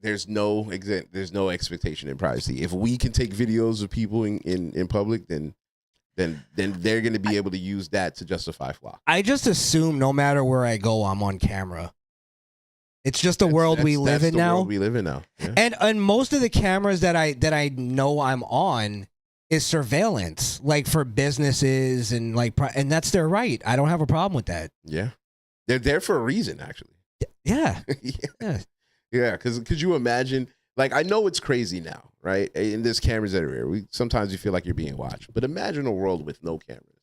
there's no expectation in privacy. If we can take videos of people in public, then they're going to be able to use that to justify Flock. I just assume no matter where I go, I'm on camera. It's just the world we live in now. We live in now. Yeah. And most of the cameras that I know I'm on is surveillance, like for businesses and and that's their right. I don't have a problem with that. Yeah, they're there for a reason, actually. Yeah, yeah. Because could you imagine? Like, I know it's crazy now, right? And there's cameras everywhere. Sometimes you feel like you're being watched, but imagine a world with no cameras,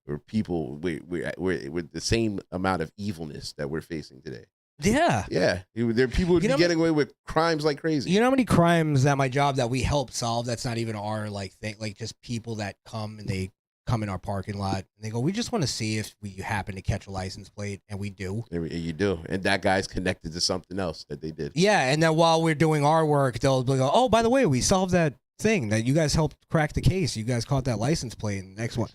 where people we're with the same amount of evilness that we're facing today. Yeah. Yeah. There people would be getting away with crimes like crazy. You know how many crimes at my job that we help solve that's not even our thing, like just people that come and they come in our parking lot and they go, we just want to see if we happen to catch a license plate, and we do. You do. And that guy's connected to something else that they did. Yeah, and then while we're doing our work, they'll go, oh, by the way, we solved that thing that you guys helped crack the case. You guys caught that license plate in the next one.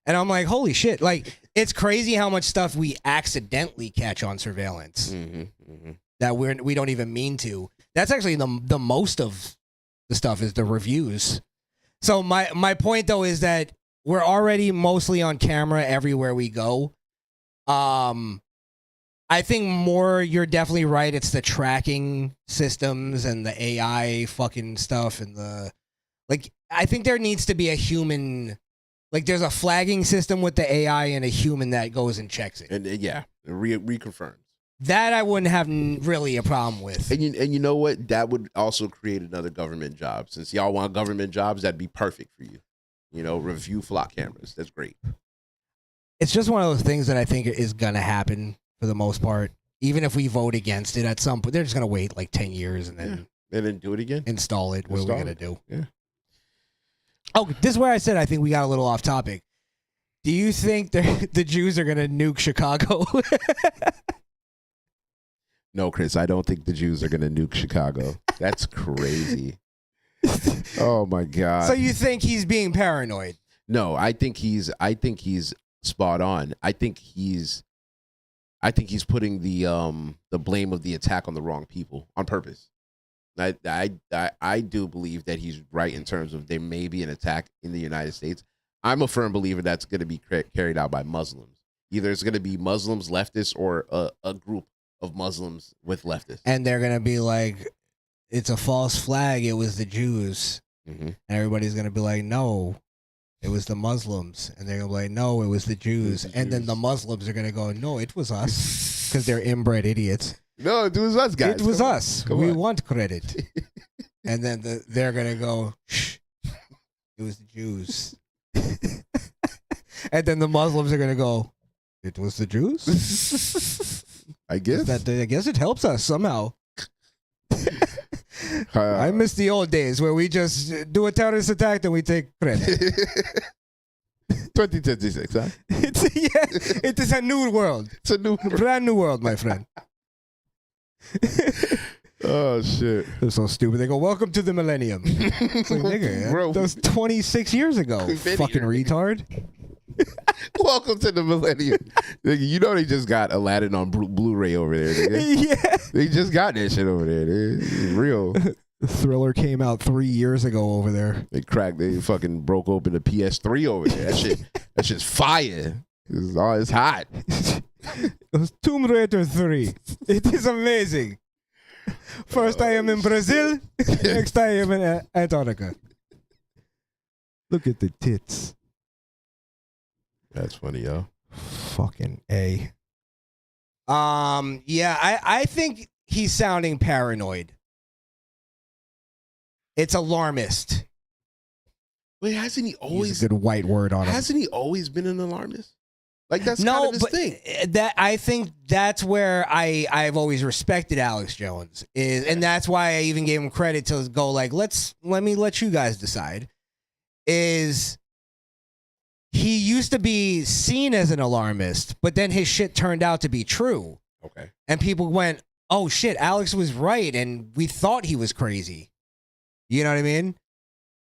And I'm like, holy shit. Like, it's crazy how much stuff we accidentally catch on surveillance that we don't even mean to. That's actually the most of the stuff is the reviews. So my point, though, is that we're already mostly on camera everywhere we go. I think more, you're definitely right. It's the tracking systems and the AI fucking stuff and I think there needs to be a human, like there's a flagging system with the AI and a human that goes and checks it. And reconfirms. That I wouldn't have really a problem with. And you know what? That would also create another government job. Since y'all want government jobs, that'd be perfect for you. You know, review flock cameras. That's great. It's just one of those things that I think is going to happen for the most part. Even if we vote against it at some point, they're just going to wait like 10 years and then do it again. Install it. What are we going to do? Yeah. Oh, this is where I said I think we got a little off topic. Do you think the Jews are going to nuke Chicago? No, Chris, I don't think the Jews are going to nuke Chicago. That's crazy. Oh my God. So you think he's being paranoid? No, I think he's spot on. I think he's putting the blame of the attack on the wrong people on purpose. I do believe that he's right in terms of there may be an attack in the United States. I'm a firm believer that's going to be carried out by Muslims. Either it's going to be Muslims, leftists, or a group of Muslims with leftists. And they're going to be like, it's a false flag. It was the Jews. Mm-hmm. And everybody's going to be like, no, it was the Muslims. And they're going to be like, no, it was the Jews. And then the Muslims are going to go, no, it was us. Because they're inbred idiots. No, it was us, guys. It was us. We want credit. And then they're going to go, shh, it was the Jews. And then the Muslims are going to go, it was the Jews? I guess. I guess it helps us somehow. I miss the old days where we just do a terrorist attack and we take credit. 2026, huh? It is a new world. It's a brand new world, my friend. Oh shit! They're so stupid. They go, "Welcome to the millennium." It's like, nigga, Bro. that was 26 years ago. Fucking retard. Welcome to the millennium. Nigga, you know they just got Aladdin on Blu-ray over there. Nigga. Yeah, they just got that shit over there. It's real. Thriller came out 3 years ago over there. They fucking broke open the PS3 over there. That shit's fire. It's hot. It was Tomb Raider 3. It is amazing. First I am in Brazil, next I am in Antarctica. Look at the tits. That's funny, yo. Fucking A. Yeah, I think he's sounding paranoid. It's alarmist. Wait, hasn't he always... Use a good white word on it. Hasn't he always been an alarmist? Like, that's kind of his thing. I think that's where I've always respected Alex Jones. And that's why I even gave him credit to go like, let me let you guys decide. Is he used to be seen as an alarmist, but then his shit turned out to be true. Okay. And people went, oh shit, Alex was right, and we thought he was crazy. You know what I mean?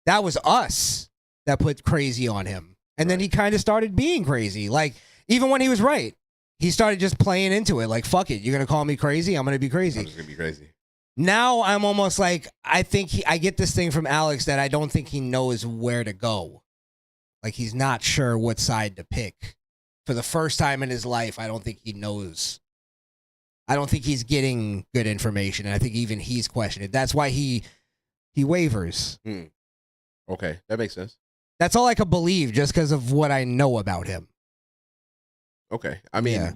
That was us that put crazy on him. And then he kind of started being crazy. Like, even when he was right, he started just playing into it. Like, fuck it. You're going to call me crazy? I'm going to be crazy. I'm just going to be crazy. Now I'm almost like, I think I get this thing from Alex that I don't think he knows where to go. Like, he's not sure what side to pick. For the first time in his life, I don't think he knows. I don't think he's getting good information. And I think even he's questioning it. That's why he wavers. Okay, that makes sense. That's all I could believe just because of what I know about him. Okay. I mean,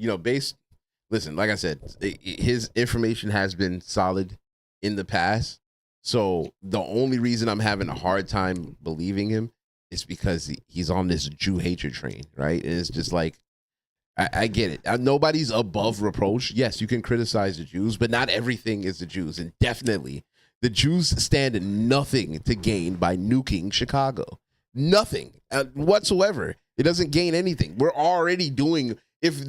listen, like I said, his information has been solid in the past. So the only reason I'm having a hard time believing him is because he's on this Jew hatred train, right? And it's just like, I get it. Nobody's above reproach. Yes, you can criticize the Jews, but not everything is the Jews. And definitely, the Jews stand nothing to gain by nuking Chicago. Nothing whatsoever. It doesn't gain anything. We're already doing, if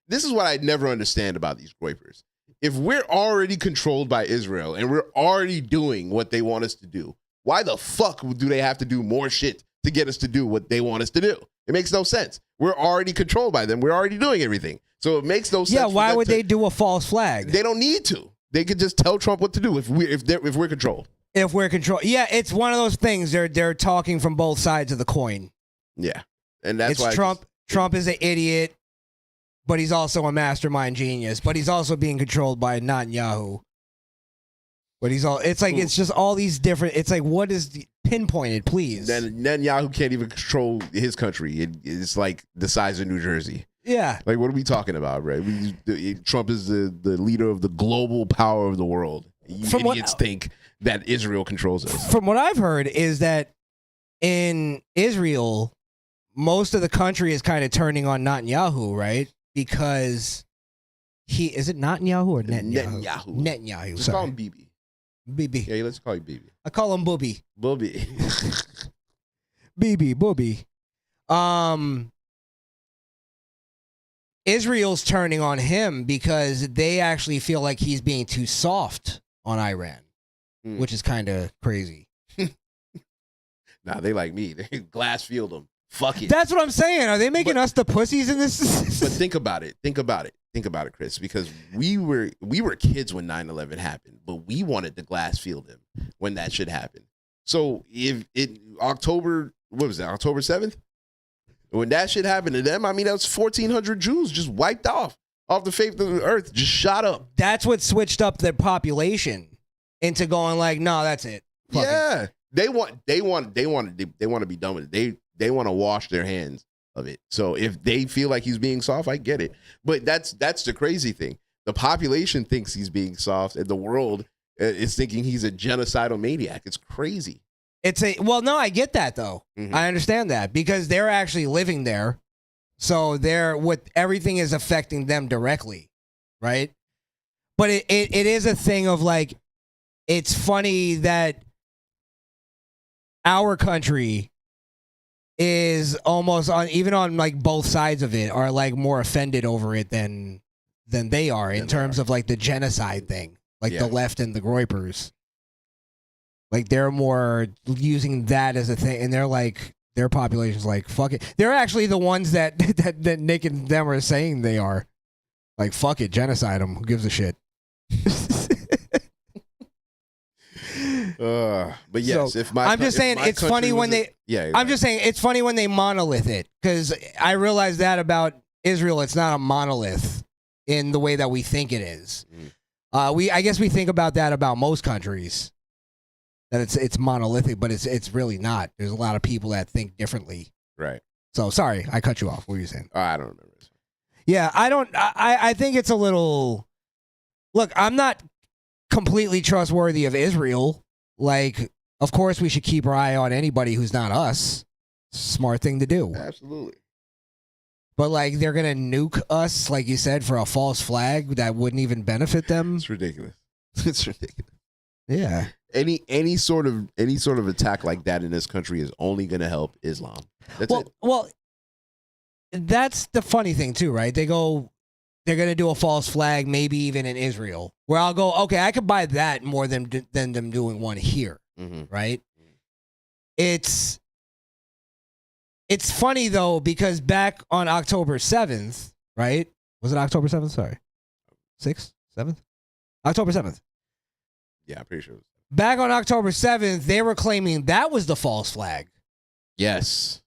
this is what I never understand about these Groypers. If we're already controlled by Israel and we're already doing what they want us to do, why the fuck do they have to do more shit to get us to do what they want us to do? It makes no sense. We're already controlled by them. We're already doing everything. So it makes no sense. Yeah, why would they do a false flag? They don't need to. They could just tell Trump what to do if we're controlled. If we're controlled. Yeah, it's one of those things. They're talking from both sides of the coin. Yeah. And that's it's why Trump is an idiot. but he's also a mastermind genius, but he's also being controlled by Netanyahu. But it's just all these different, it's like, what is pinpointed, please? Netanyahu can't even control his country. It's like the size of New Jersey. Yeah. Like, what are we talking about, right? Trump is the leader of the global power of the world. You idiots think that Israel controls us. From what I've heard is that in Israel, most of the country is kind of turning on Netanyahu, right? Because is it Netanyahu or Netanyahu? Netanyahu. Let's Sorry. call him Bibi. Bibi. Yeah, let's call you Bibi. I call him Booby. Booby. Bibi, Booby. Israel's turning on him because they actually feel like he's being too soft on Iran, which is kind of crazy. Nah, they like me. They glass field them. Fuck it. That's what I'm saying. Are they making us the pussies in this? But think about it. Think about it, Chris. Because we were kids when 9/11 happened, but we wanted the glass field him when that should happen. So if October 7th, when that shit happened to them, I mean, that was 1,400 Jews just wiped off the face of the earth, just shot up. That's what switched up their population into going like, no, that's it. Fuck yeah, it. they want to be done with it. They want to wash their hands of it. So if they feel like he's being soft, I get it. But that's the crazy thing. The population thinks he's being soft, and the world is thinking he's a genocidal maniac. It's crazy. No, I get that though. Mm-hmm. I understand that because they're actually living there, so everything is affecting them directly, right? But it is a thing of like, it's funny that our country is almost on like both sides of it are like more offended over it than they are in terms of like the genocide thing, like the left and the Groypers. Like they're more using that as a thing, and they're like, their population's like, fuck it. They're actually the ones that Nick and them are saying they are. Like, fuck it, genocide them. Who gives a shit? But yes, So, if my I'm just saying it's funny when they. Yeah, I'm just saying it's funny when they monolith it, because I realize that about Israel, it's not a monolith in the way that we think it is. I guess we think about that about most countries, that it's monolithic, but it's really not. There's a lot of people that think differently. Right. So sorry, I cut you off. What were you saying? I don't remember. Yeah, I think it's a little. Look, I'm not completely trustworthy of Israel. Like, of course, we should keep our eye on anybody who's not us. Smart thing to do. Absolutely. But like, they're gonna nuke us, like you said, for a false flag that wouldn't even benefit them. It's ridiculous. It's ridiculous. Yeah. Any sort of attack like that in this country is only going to help Islam. That's it. Well, that's the funny thing too, right? They're going to do a false flag, maybe even in Israel, where I'll go, okay, I could buy that more than them doing one here, right? It's funny though, because back on October 7th, right? Was it October 7th? Sorry, 6th, 7th, October 7th. Yeah, I'm pretty sure. Back on October 7th, they were claiming that was the false flag. Yes.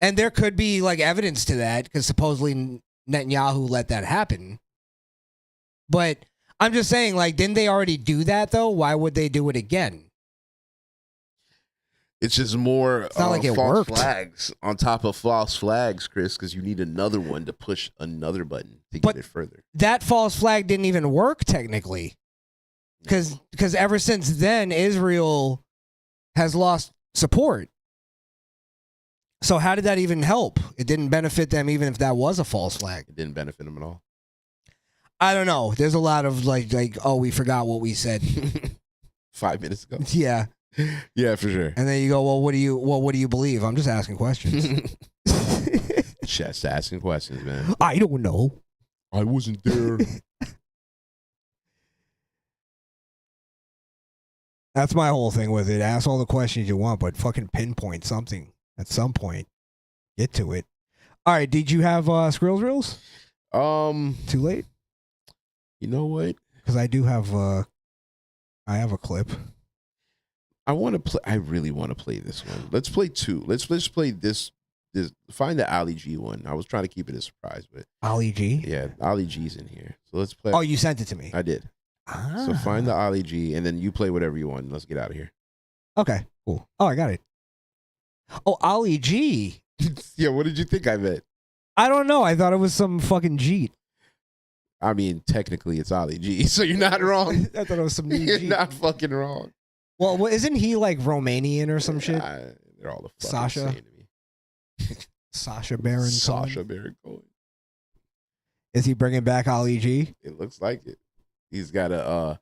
And there could be like evidence to that, because supposedly Netanyahu let that happen. But I'm just saying, like, didn't they already do that though? Why would they do it again? It's just more It's not like it false worked. flags on top of false flags, Chris, because you need another one to push another button to get it further. That false flag didn't even work technically. Because ever since then, Israel has lost support. So how did that even help? It didn't benefit them, even if that was a false flag. It didn't benefit them at all. I don't know. There's a lot of like, oh, we forgot what we said 5 minutes ago. Yeah. Yeah, for sure. And then you go, well, what do you believe? I'm just asking questions. Just asking questions, man. I don't know. I wasn't there. That's my whole thing with it. Ask all the questions you want, but fucking pinpoint something at some point. Get to it. All right. Did you have Skrills Reels? Too late. You know what? Because I do have. I have a clip. I want to play. I really want to play this one. Let's play two. Let's play this Find the Ali G one. I was trying to keep it a surprise, but Ali G? Yeah, Ali G's in here. So let's play. Oh, you sent it to me. I did. So find the Ali G, and then you play whatever you want. Let's get out of here. Okay, cool. Oh, I got it. Oh, Ali G. Yeah, what did you think I meant? I don't know. I thought it was some fucking Jeet. I mean, technically, it's Ali G, so you're not wrong. I thought it was some You're Jeet. not fucking wrong. Well, isn't he like Romanian or some shit? They're all the fucking Sasha. same to me. Sasha Baron Sasha Cohen. Baron Cohen. Is he bringing back Ali G? It looks like it. He's got a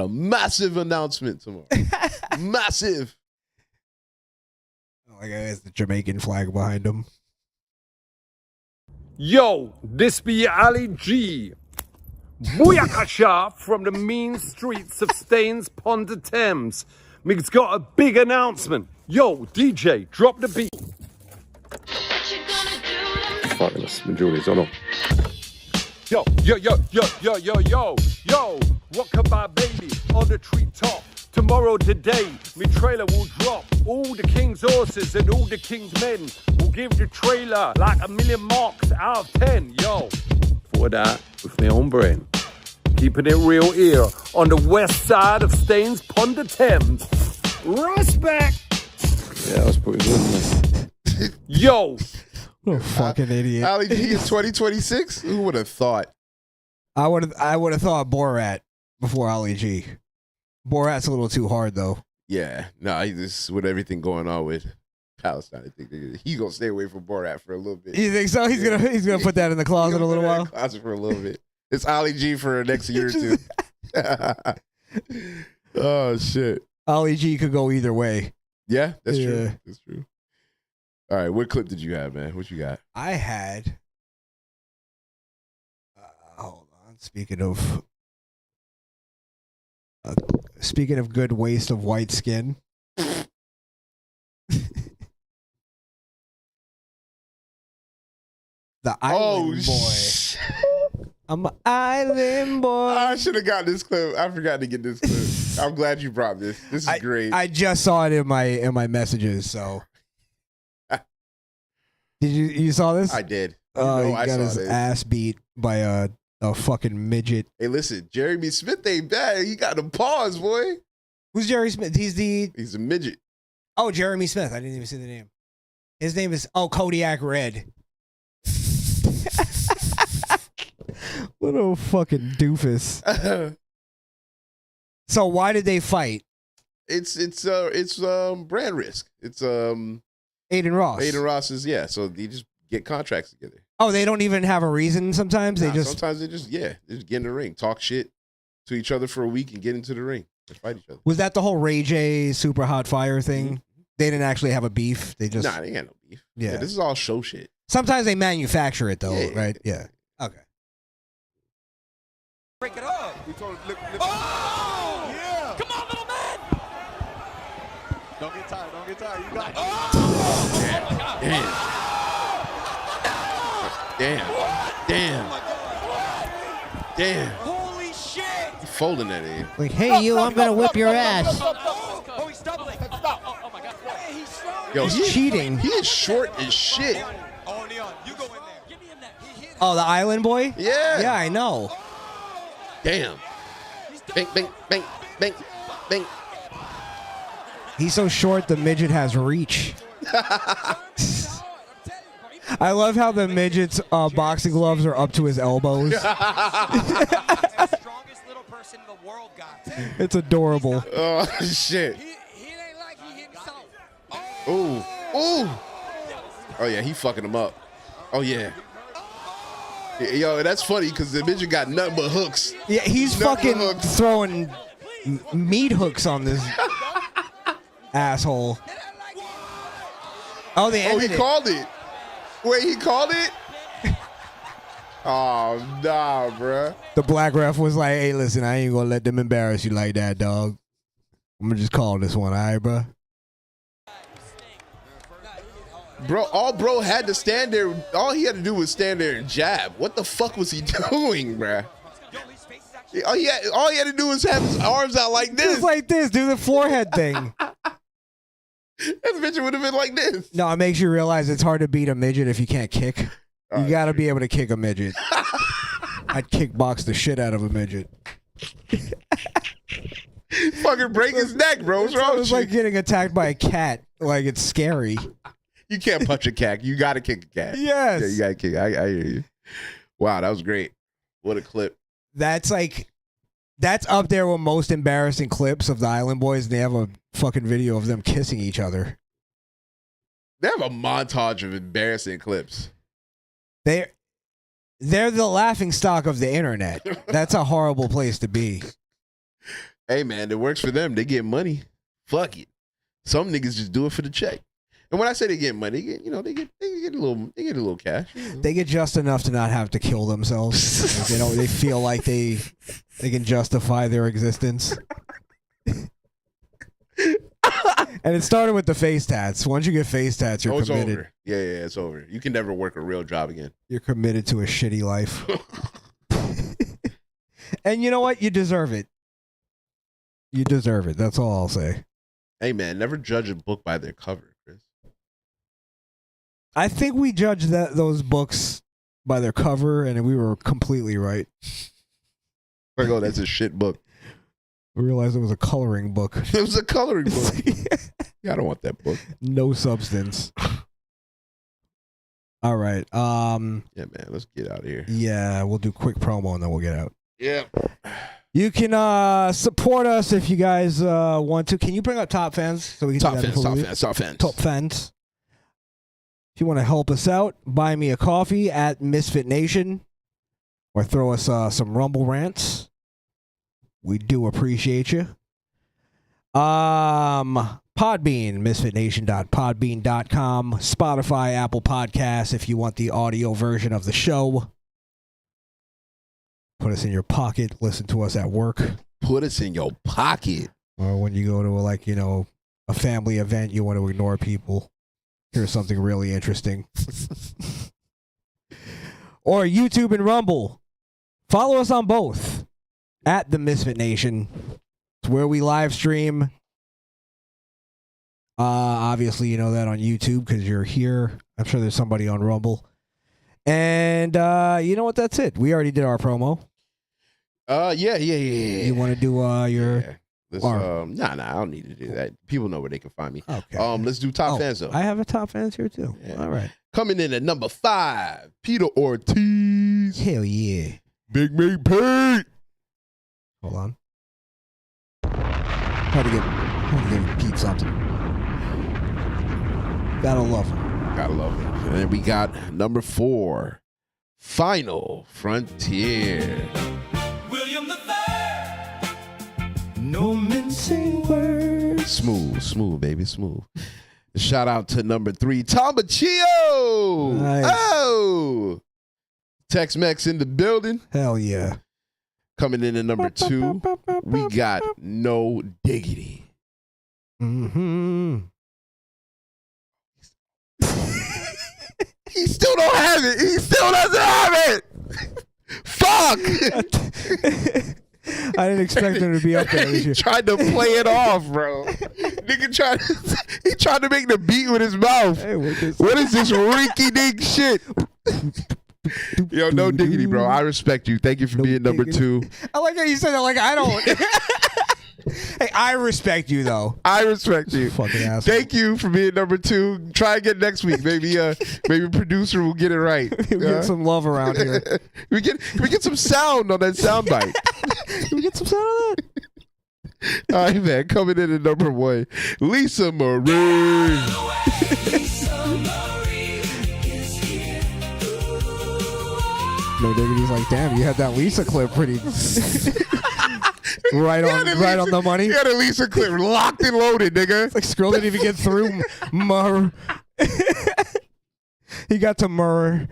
massive announcement tomorrow. Massive. Oh, I guess the Jamaican flag behind him. Yo, this be Ali G. Booyakasha from the mean streets of Staines Pond to Thames. Mig's got a big announcement. Yo, DJ, drop the beat. Fuck, that's Julius, oh no. Yo, rockabye baby on the treetop. Tomorrow, today, me trailer will drop. All the king's horses and all the king's men will give the trailer like 1,000,000 marks out of 10. Yo, for that, with my own brain. Keeping it real here on the west side of Staines Pond to Thames. Respect! Yeah, that was pretty good, man. Yo! What a fucking idiot. Ali G in 2026? Who would have thought? I would have thought Borat before Ali G. Borat's a little too hard though. Yeah, no, this with everything going on with Palestine, I think he's gonna stay away from Borat for a little bit. You think so? He's gonna put that in the closet a little while. Closet for a little bit. It's Ali G for the next year or two. Oh shit. Ali G could go either way. Yeah, that's true. That's true. All right, what clip did you have, man? What you got? I had. Hold on. Speaking of good waste of white skin. The Island Boy. I'm an Island Boy. I should have got this clip. I forgot to get this clip. I'm glad you brought this. This is great. I just saw it in my messages. So, did you saw this? I did. Oh, he got his ass beat by a fucking midget. Hey, listen, Jeremy Smith ain't bad. He got the paws, boy. Who's Jeremy Smith? He's a midget. Oh, Jeremy Smith. I didn't even see the name. His name is Kodiak Red. What a fucking doofus. So why did they fight? It's brand risk. It's Aiden Ross. Aiden Ross is so they just get contracts together. Oh, they don't even have a reason sometimes? Sometimes they just get in the ring, talk shit to each other for a week and get into the ring and fight each other. Was that the whole Ray J Super Hot Fire thing? Mm-hmm. They didn't actually have a beef. They just they got no beef. Yeah, this is all show shit. Sometimes they manufacture it though, right? Yeah. Okay. Break it up. Oh! Yeah! Come on, little man! Don't get tired. Don't get tired. You got it. Oh! My God. Damn. Holy shit! You folding that in. Like, hey, I'm gonna whip your ass. Oh, he's doubling. Stop. Oh my God. Hey, he's strong. Yo, he's cheating. He is short as shit. Oh, Leon, you go in there. Give me him that. Oh, the Island Boy? Yeah. Yeah, I know. Damn. Bang, bang, bang, bang, bang. He's so short, the midget has reach. I love how the midget's boxing gloves are up to his elbows. It's adorable. Oh, shit. Ooh. Ooh. Oh, yeah, he fucking him up. Oh, yeah. Yo, that's funny because the midget got nothing but hooks. Yeah, he's fucking throwing meat hooks on this asshole. Oh, they ended it. Called it. Wait, he called it? Oh, nah, bruh. The black ref was like, hey, listen, I ain't gonna let them embarrass you like that, dog. I'm gonna just call this one, all right, bro? Bro, all had to stand there. All he had to do was stand there and jab. What the fuck was he doing, bruh? All he had to do was have his arms out like this. Just like this, do the forehead thing. That midget would have been like this. No, it makes you realize it's hard to beat a midget if you can't kick. You got to be able to kick a midget. I'd kickbox the shit out of a midget. Fucking break his neck, bro. What's wrong with It's you? like getting attacked by a cat. Like, it's scary. You can't punch a cat. You got to kick a cat. Yes. Yeah, you got to kick. I hear you. Wow, that was great. What a clip. That's up there with most embarrassing clips of the Island Boys. And they have a fucking video of them kissing each other. They have a montage of embarrassing clips. They're the laughing stock of the internet. That's a horrible place to be. Hey, man, it works for them. They get money. Fuck it. Some niggas just do it for the check. And when I say they get money, they get a little cash. They get just enough to not have to kill themselves. Like they feel like they can justify their existence. And it started with the face tats. Once you get face tats, you're committed. Over. Yeah, it's over. You can never work a real job again. You're committed to a shitty life. And you know what? You deserve it. You deserve it. That's all I'll say. Hey, man, never judge a book by their cover, Chris. I think we judged those books by their cover, and we were completely right. Like, oh, that's a shit book. We realized it was a coloring book. It was a coloring book. Yeah, I don't want that book. No substance. All right. Yeah, man, let's get out of here. Yeah, we'll do quick promo and then we'll get out. Yeah. You can support us if you guys want to. Can you bring up top fans so we can Top fans. If you want to help us out, buy me a coffee at Misfit Nation or throw us some Rumble rants. We do appreciate you. Podbean, misfitnation.podbean.com, Spotify, Apple Podcasts if you want the audio version of the show. Put us in your pocket. Listen to us at work. Put us in your pocket. Or when you go to a family event, you want to ignore people. Here's something really interesting. Or YouTube and Rumble. Follow us on both. At the Misfit Nation. It's where we live stream. Obviously, you know that on YouTube because you're here. I'm sure there's somebody on Rumble. And you know what? That's it. We already did our promo. Yeah. You want to do your... Yeah. Nah, I don't need to do that. People know where they can find me. Okay. Let's do top fans, though. I have a top fans here, too. Yeah. All right. Coming in at number 5, Peter Ortiz. Hell yeah. Big Mate Pete. Hold on. Try to give Pete something. Gotta love him. Gotta love him. And then we got number 4, Final Frontier. William the Third. No mincing words. Smooth, baby, smooth. Shout out to number 3, Tombachio. Nice. Oh, Tex-Mex in the building. Hell yeah. Coming in at number 2, we got No Diggity. Mm-hmm. He still don't have it. He still doesn't have it. Fuck. I didn't expect him to be up there. He tried to play it off, bro. Nigga tried to make the beat with his mouth. Hey, what is this rinky-dink shit? Yo, No Diggity, bro. I respect you. Thank you for being number 2. I like how you said that like I don't. Hey, I respect you, though. I respect you. Fucking asshole. Thank you for being number 2. Try again next week. Maybe producer will get it right. We get some love around here. we get some sound on that sound bite. We get some sound on that. All right, man. Coming in at number 1, Lisa Marie. No Diggity's like, damn, you had that Lisa clip pretty right on the money. You had a Lisa clip locked and loaded, nigga. It's like Skrill didn't even get through He got to Murr.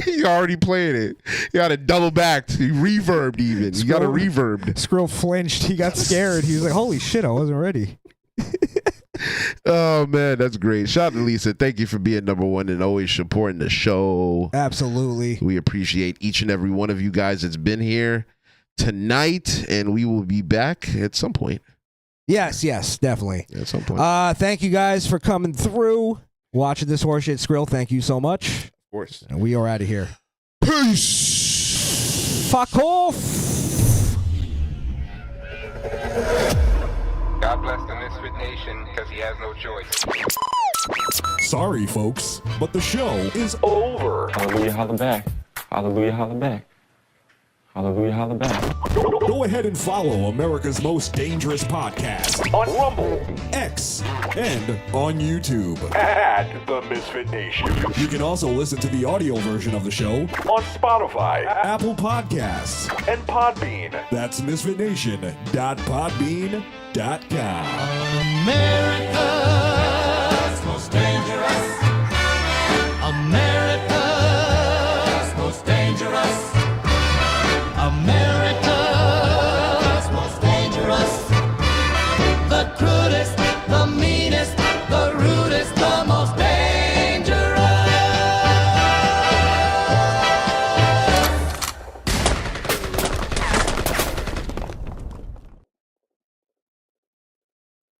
He already played it. He got it double backed. He reverbed even. He got it reverbed. Skrill flinched. He got scared. He was like, holy shit, I wasn't ready. Oh, man, that's great. Shout out to Lisa. Thank you for being number 1 and always supporting the show. Absolutely. We appreciate each and every one of you guys that's been here tonight, and we will be back at some point. Yes, definitely. At some point. Thank you guys for coming through, watching this horseshit Skrill. Thank you so much. Of course. And we are out of here. Peace. Fuck off. God bless the Misfit Nation, because he has no choice. Sorry, folks, but the show is over. Hallelujah, holla back. Hallelujah, holla back. Hallelujah, holla back. Go ahead and follow America's Most Dangerous Podcast on Rumble, X, and on YouTube At the Misfit Nation. You can also listen to the audio version of the show On Spotify, Apple Podcasts, and Podbean. That's misfitnation.podbean.com.